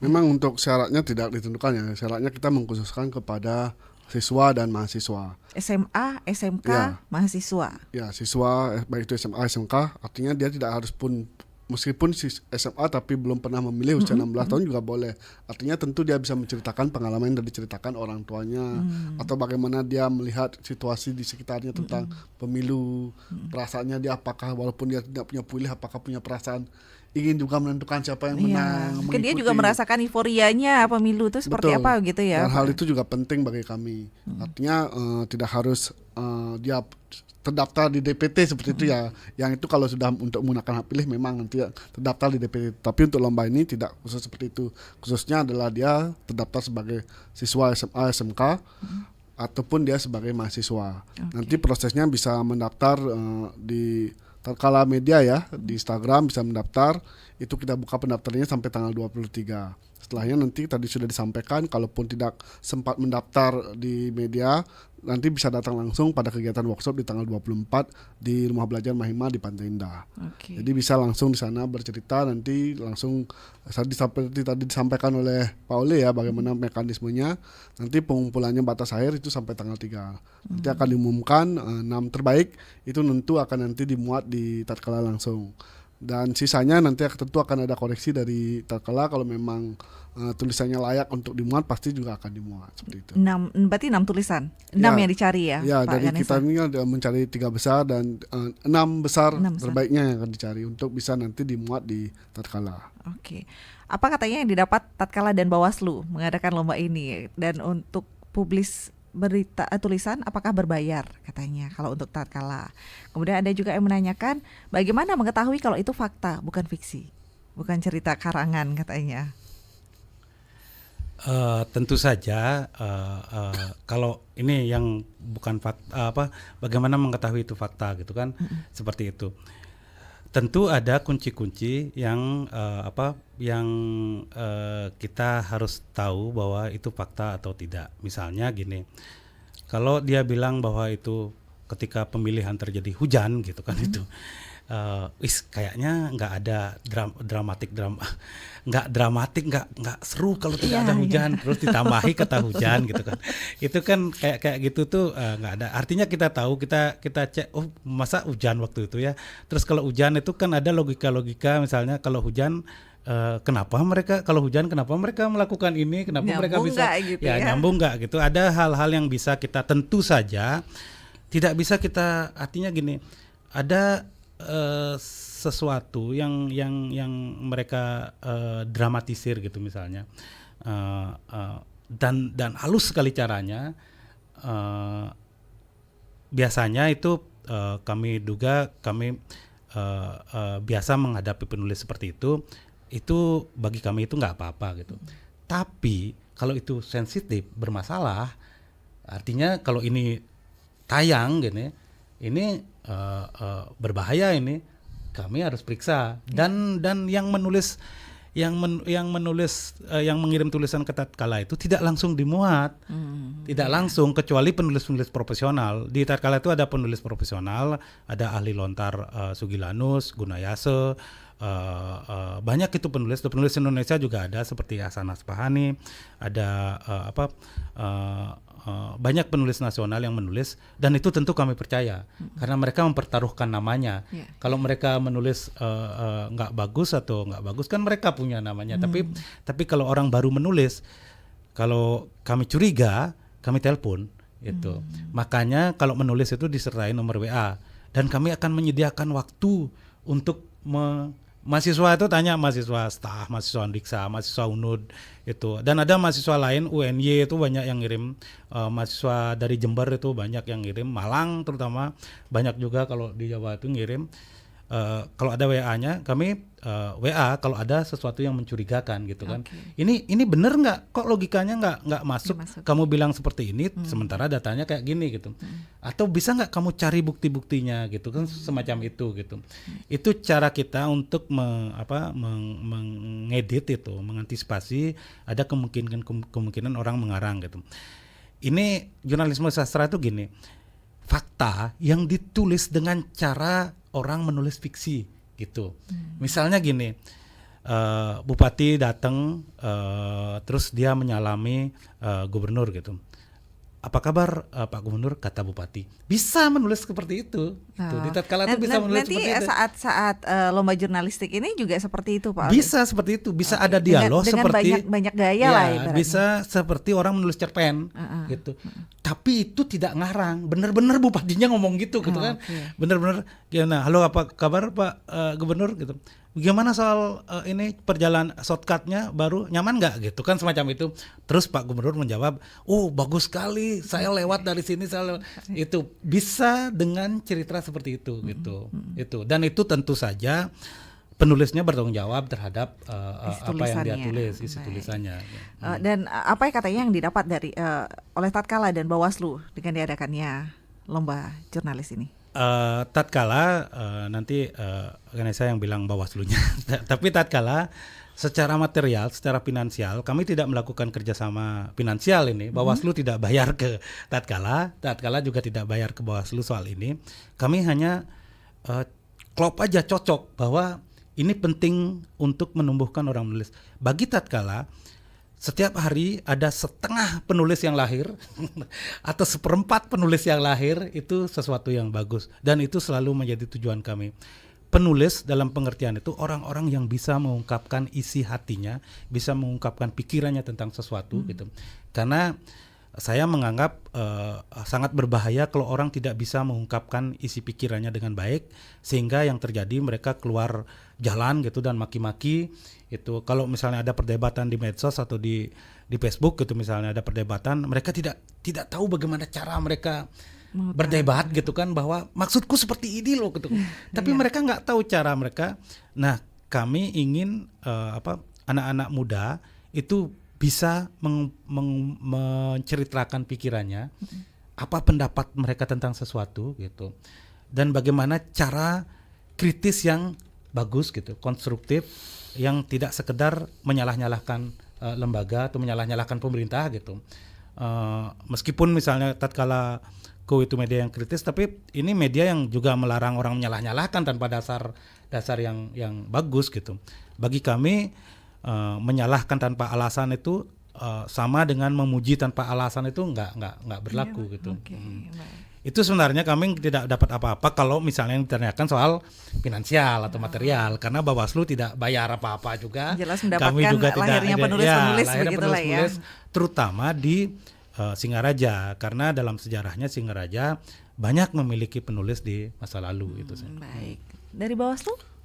Memang untuk syaratnya tidak ditentukan ya. Syaratnya kita mengkhususkan kepada siswa dan mahasiswa. SMA, SMK, mahasiswa. Ya, siswa baik itu SMA, SMK, artinya dia tidak harus meskipun SMA tapi belum pernah memilih usia 16 tahun juga boleh. Artinya tentu dia bisa menceritakan pengalaman yang diceritakan orang tuanya atau bagaimana dia melihat situasi di sekitarnya tentang pemilu, perasaannya dia apakah walaupun dia tidak punya pilihan apakah punya perasaan ingin juga menentukan siapa yang menang. Mungkin dia juga merasakan euforianya pemilu itu seperti apa gitu ya. Dan hal itu juga penting bagi kami. Artinya tidak harus dia terdaftar di DPT seperti itu ya. Yang itu kalau sudah untuk menggunakan hak pilih memang nanti terdaftar di DPT. Tapi untuk lomba ini tidak khusus seperti itu. Khususnya adalah dia terdaftar sebagai siswa SMA, SMK ataupun dia sebagai mahasiswa. Nanti prosesnya bisa mendaftar di Tatkala Media ya, di Instagram bisa mendaftar. Itu kita buka pendaftarannya sampai tanggal 23. Setelahnya nanti tadi sudah disampaikan, kalaupun tidak sempat mendaftar di media, nanti bisa datang langsung pada kegiatan workshop di tanggal 24 di Rumah Belajar Mahima di Pantai Indah. Jadi bisa langsung di sana bercerita, nanti langsung seperti tadi disampaikan oleh Pak Ole ya, bagaimana mekanismenya. Nanti pengumpulannya batas akhir itu sampai tanggal 3. Nanti akan diumumkan 6 terbaik, itu tentu akan nanti dimuat di tatkala langsung. Dan sisanya nanti tentu akan ada koreksi dari tatkala kalau memang tulisannya layak untuk dimuat pasti juga akan dimuat seperti itu. 6 tulisan. 6 yang dicari ya. Ya, Pak dari Ganesha. kita ini ada mencari 3 besar dan 6 besar terbaiknya yang akan dicari untuk bisa nanti dimuat di tatkala. Oke. Apa katanya yang didapat tatkala dan Bawaslu mengadakan lomba ini, dan untuk publis berita tulisan apakah berbayar katanya kalau untuk tatkala. Kemudian ada juga yang menanyakan bagaimana mengetahui kalau itu fakta bukan fiksi, bukan cerita karangan katanya. Tentu saja kalau ini yang bukan fakta, bagaimana mengetahui itu fakta gitu kan, seperti itu. Tentu ada kunci-kunci yang kita harus tahu bahwa itu fakta atau tidak. Misalnya gini, kalau dia bilang bahwa itu ketika pemilihan terjadi hujan gitu kan, itu kayaknya nggak ada nggak seru kalau tidak ada hujan, terus ditambahi kata hujan gitu kan. Itu kan kayak gitu tuh nggak ada. Artinya kita tahu, kita cek, oh masa hujan waktu itu ya. Terus kalau hujan itu kan ada logika misalnya kalau hujan kenapa mereka melakukan ini, kenapa nyambung mereka bisa gitu nyambung nggak gitu. Ada hal-hal yang bisa kita tentu saja tidak bisa kita, artinya gini, ada sesuatu yang mereka dramatisir gitu misalnya, dan halus sekali caranya. Biasanya itu kami duga biasa menghadapi penulis seperti itu bagi kami itu nggak apa-apa gitu. Tapi kalau itu sensitif, bermasalah, artinya kalau ini tayang gini, ini berbahaya, ini kami harus periksa. Dan yang menulis yang mengirim tulisan ke tatkala itu tidak langsung dimuat, tidak langsung, kecuali penulis-penulis profesional. Di tatkala itu ada penulis profesional, ada ahli lontar Sugilanus, Gunayase, banyak itu penulis Indonesia juga ada seperti Hasan Aspahani, ada banyak penulis nasional yang menulis, dan itu tentu kami percaya karena mereka mempertaruhkan namanya. Kalau mereka menulis nggak bagus atau nggak bagus kan mereka punya namanya. Tapi kalau orang baru menulis, kalau kami curiga, kami telepon itu. Makanya kalau menulis itu disertai nomor WA, dan kami akan menyediakan waktu untuk mahasiswa itu tanya, mahasiswa STAH, mahasiswa Andiksa, mahasiswa UNUD itu, dan ada mahasiswa lain UNY itu banyak yang ngirim, mahasiswa dari Jember itu banyak yang ngirim, Malang terutama banyak juga kalau di Jawa itu ngirim. kalau ada WA-nya kami WA kalau ada sesuatu yang mencurigakan gitu kan. Ini bener nggak? Kok logikanya nggak masuk? Kamu bilang seperti ini, sementara datanya kayak gini gitu. Atau bisa nggak kamu cari bukti-buktinya gitu kan, semacam itu gitu. Itu cara kita untuk mengedit itu, mengantisipasi ada kemungkinan orang mengarang gitu. Ini jurnalisme sastra itu gini, fakta yang ditulis dengan cara orang menulis fiksi gitu. Misalnya gini, bupati datang terus dia menyalami gubernur gitu. Apa kabar Pak Gubernur, kata bupati. Bisa menulis seperti itu. Di tatkala itu bisa menulis seperti itu. Nanti saat lomba jurnalistik ini juga seperti itu Pak. Bisa seperti itu, bisa ada dialog dengan seperti banyak gaya lah ibaratnya. Bisa seperti orang menulis cerpen gitu. Tapi itu tidak ngarang. Bener-bener bupatinya ngomong gitu kan. Bener-bener gimana? Halo, apa kabar Pak Gubernur gitu. Gimana soal ini perjalanan shortcutnya baru nyaman nggak gitu kan, semacam itu. Terus Pak Gubernur menjawab, oh bagus sekali, saya lewat dari sini, itu bisa dengan cerita seperti itu gitu. Itu dan itu tentu saja penulisnya bertanggung jawab terhadap apa yang dia tulis, isi tulisannya. Dan apa katanya yang didapat dari oleh Tatkala dan Bawaslu dengan diadakannya lomba jurnalis ini? Tatkala nanti saya yang bilang Bawaslunya, tapi tatkala secara material, secara finansial kami tidak melakukan kerjasama finansial ini. Bawaslu tidak bayar ke Tatkala juga tidak bayar ke Bawaslu soal ini. Kami hanya klop aja, cocok bahwa ini penting untuk menumbuhkan orang menulis. Bagi Tatkala, setiap hari ada setengah penulis yang lahir atau seperempat penulis yang lahir, itu sesuatu yang bagus dan itu selalu menjadi tujuan kami. Penulis dalam pengertian itu orang-orang yang bisa mengungkapkan isi hatinya, bisa mengungkapkan pikirannya tentang sesuatu gitu. Karena saya menganggap sangat berbahaya kalau orang tidak bisa mengungkapkan isi pikirannya dengan baik, sehingga yang terjadi mereka keluar jalan gitu dan maki-maki. Itu kalau misalnya ada perdebatan di medsos atau di Facebook gitu, misalnya ada perdebatan, mereka tidak tahu bagaimana cara mereka berdebat gitu kan, bahwa maksudku seperti ini loh gitu. Tapi mereka nggak tahu cara mereka. Nah, kami ingin anak-anak muda itu bisa menceritakan pikirannya, apa pendapat mereka tentang sesuatu gitu, dan bagaimana cara kritis yang bagus gitu, konstruktif, yang tidak sekedar menyalah-nyalahkan lembaga atau menyalah-nyalahkan pemerintah gitu. Meskipun misalnya Tatkala itu media yang kritis, tapi ini media yang juga melarang orang menyalah-nyalahkan tanpa dasar yang bagus gitu. Bagi kami menyalahkan tanpa alasan itu sama dengan memuji tanpa alasan, itu nggak berlaku gitu. Itu sebenarnya kami tidak dapat apa-apa kalau misalnya yang ditanyakan soal finansial atau material, karena Bawaslu tidak bayar apa-apa juga. Jelas mendapatkan kami juga lahirnya penulis-penulis begitulah ya. Terutama di Singaraja, karena dalam sejarahnya Singaraja banyak memiliki penulis di masa lalu itu. Baik. Dari Bawaslu?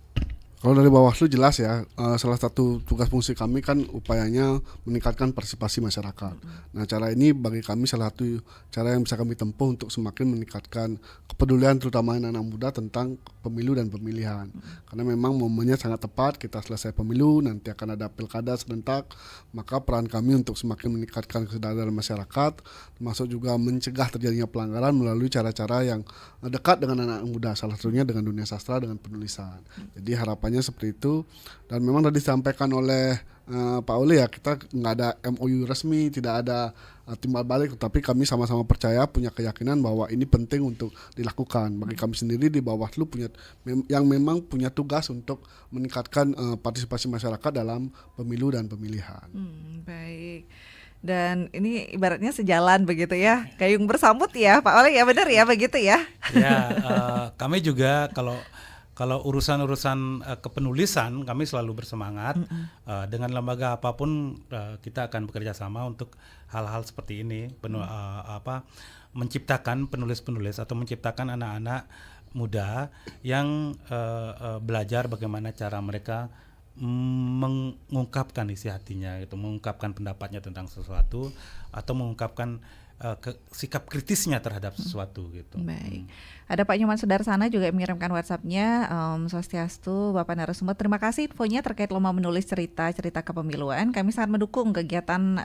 Kalau dari Bawaslu jelas ya, salah satu tugas fungsi kami kan upayanya meningkatkan partisipasi masyarakat. Nah, cara ini bagi kami salah satu cara yang bisa kami tempuh untuk semakin meningkatkan kepedulian terutama anak-anak muda tentang pemilu dan pemilihan. Karena memang momennya sangat tepat, kita selesai pemilu, nanti akan ada pilkada serentak, maka peran kami untuk semakin meningkatkan kesadaran masyarakat, termasuk juga mencegah terjadinya pelanggaran melalui cara-cara yang dekat dengan anak muda, salah satunya dengan dunia sastra, dengan penulisan. Jadi harapannya seperti itu. Dan memang tadi disampaikan oleh Pak Oli ya, kita nggak ada MOU resmi, tidak ada timbal balik, tapi kami sama-sama percaya, punya keyakinan bahwa ini penting untuk dilakukan. Bagi kami sendiri di Bawaslu yang memang punya tugas untuk meningkatkan partisipasi masyarakat dalam pemilu dan pemilihan. Baik. Dan ini ibaratnya sejalan begitu ya, gayung bersambut ya Pak Oli ya, benar ya begitu ya? Ya, kami juga kalau urusan-urusan kepenulisan kami selalu bersemangat. Dengan lembaga apapun kita akan bekerja sama untuk hal-hal seperti ini, menciptakan penulis-penulis atau menciptakan anak-anak muda yang belajar bagaimana cara mereka mengungkapkan isi hatinya, itu mengungkapkan pendapatnya tentang sesuatu atau mengungkapkan sikap kritisnya terhadap sesuatu gitu. Baik. Ada Pak Nyoman Sudarsana juga yang mengirimkan WhatsApp-nya. Swastiastu, Bapak narasumber, terima kasih infonya terkait lomba menulis cerita kepemiluan. Kami sangat mendukung kegiatan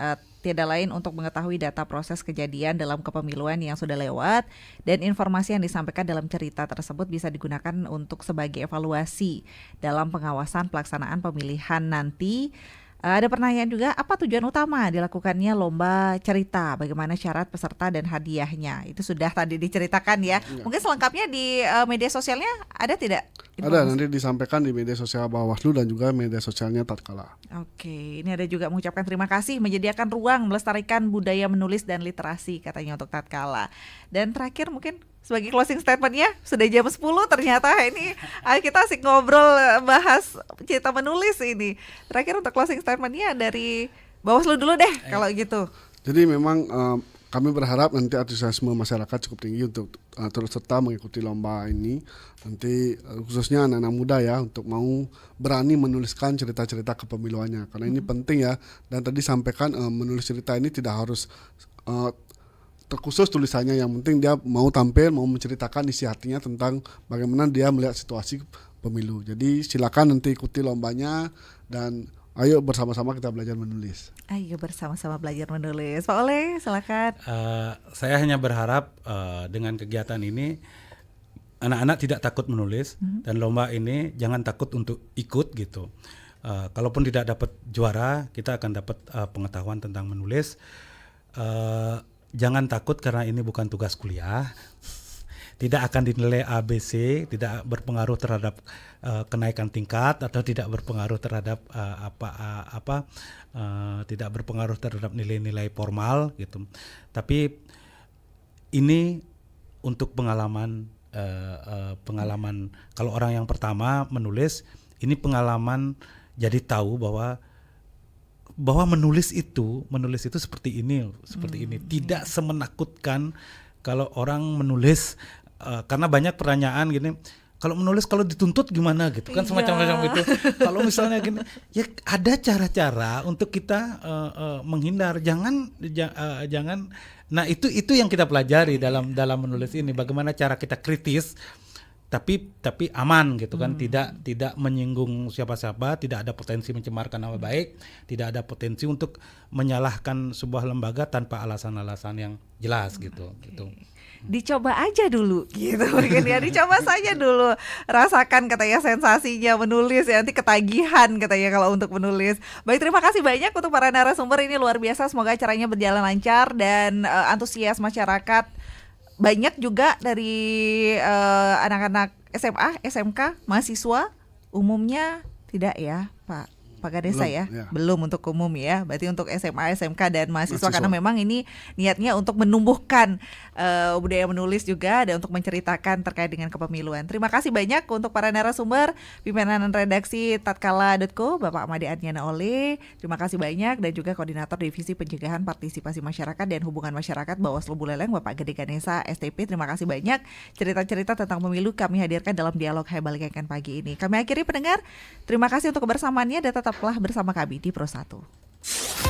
tiada lain untuk mengetahui data proses kejadian dalam kepemiluan yang sudah lewat, dan informasi yang disampaikan dalam cerita tersebut bisa digunakan untuk sebagai evaluasi dalam pengawasan pelaksanaan pemilihan nanti. Ada pertanyaan juga, apa tujuan utama dilakukannya lomba cerita? Bagaimana syarat peserta dan hadiahnya? Itu sudah tadi diceritakan ya. Mungkin selengkapnya di media sosialnya ada tidak? Ada, nanti disampaikan di media sosial Bawaslu dan juga media sosialnya Tatkala. Oke, ini ada juga mengucapkan terima kasih menyediakan ruang melestarikan budaya menulis dan literasi katanya untuk Tatkala. Dan terakhir mungkin sebagai closing statement-nya, sudah jam 10 ternyata ini kita asik ngobrol bahas cerita menulis ini. Terakhir untuk closing statement-nya dari Bawaslu dulu deh kalau gitu. Jadi memang kami berharap nanti antusiasme masyarakat cukup tinggi untuk turut serta mengikuti lomba ini. Nanti khususnya anak-anak muda ya, untuk mau berani menuliskan cerita-cerita kepemiluannya. Karena ini penting ya, dan tadi sampaikan menulis cerita ini tidak harus terkhusus tulisannya, yang penting dia mau tampil, mau menceritakan isi hatinya tentang bagaimana dia melihat situasi pemilu. Jadi silakan nanti ikuti lombanya dan ayo bersama-sama kita belajar menulis. Ayo bersama-sama belajar menulis. Pak Oleh, silakan. Saya hanya berharap dengan kegiatan ini anak-anak tidak takut menulis, dan lomba ini jangan takut untuk ikut gitu. Kalaupun tidak dapat juara, kita akan dapat pengetahuan tentang menulis. Jangan takut karena ini bukan tugas kuliah. Tidak akan dinilai ABC, tidak berpengaruh terhadap kenaikan tingkat, atau tidak berpengaruh terhadap tidak berpengaruh terhadap nilai-nilai formal gitu. Tapi ini untuk pengalaman kalau orang yang pertama menulis, ini pengalaman, jadi tahu bahwa menulis itu seperti ini, tidak semenakutkan kalau orang menulis, karena banyak pertanyaan gini, kalau menulis kalau dituntut gimana gitu kan, semacam itu. Kalau misalnya gini, ya ada cara-cara untuk kita menghindar, jangan. Nah itu yang kita pelajari dalam menulis ini, bagaimana cara kita kritis tapi aman gitu kan, tidak menyinggung siapa-siapa, tidak ada potensi mencemarkan nama baik, tidak ada potensi untuk menyalahkan sebuah lembaga tanpa alasan-alasan yang jelas gitu. Dicoba aja dulu gitu mungkin ya, dicoba saja dulu, rasakan katanya sensasinya menulis ya, nanti ketagihan katanya kalau untuk menulis. Baik, terima kasih banyak untuk para narasumber, ini luar biasa, semoga acaranya berjalan lancar dan antusias masyarakat banyak juga dari anak-anak SMA, SMK, mahasiswa. Umumnya tidak ya Pak Gadesa ya? Belum untuk umum ya, berarti untuk SMA, SMK dan mahasiswa. Karena memang ini niatnya untuk menumbuhkan budaya menulis juga dan untuk menceritakan terkait dengan kepemiluan. Terima kasih banyak untuk para narasumber, pimpinan redaksi Tatkala.co Bapak Amade Adnyana Oleh, terima kasih banyak, dan juga Koordinator Divisi Pencegahan Partisipasi Masyarakat dan Hubungan Masyarakat Bawaslu Buleleng Bapak Gede Ganesha STP. Terima kasih banyak, cerita-cerita tentang pemilu kami hadirkan dalam dialog Hai Balik Kengken pagi ini. Kami akhiri pendengar, terima kasih untuk kebersamaannya dan tetaplah bersama kami di Pro 1.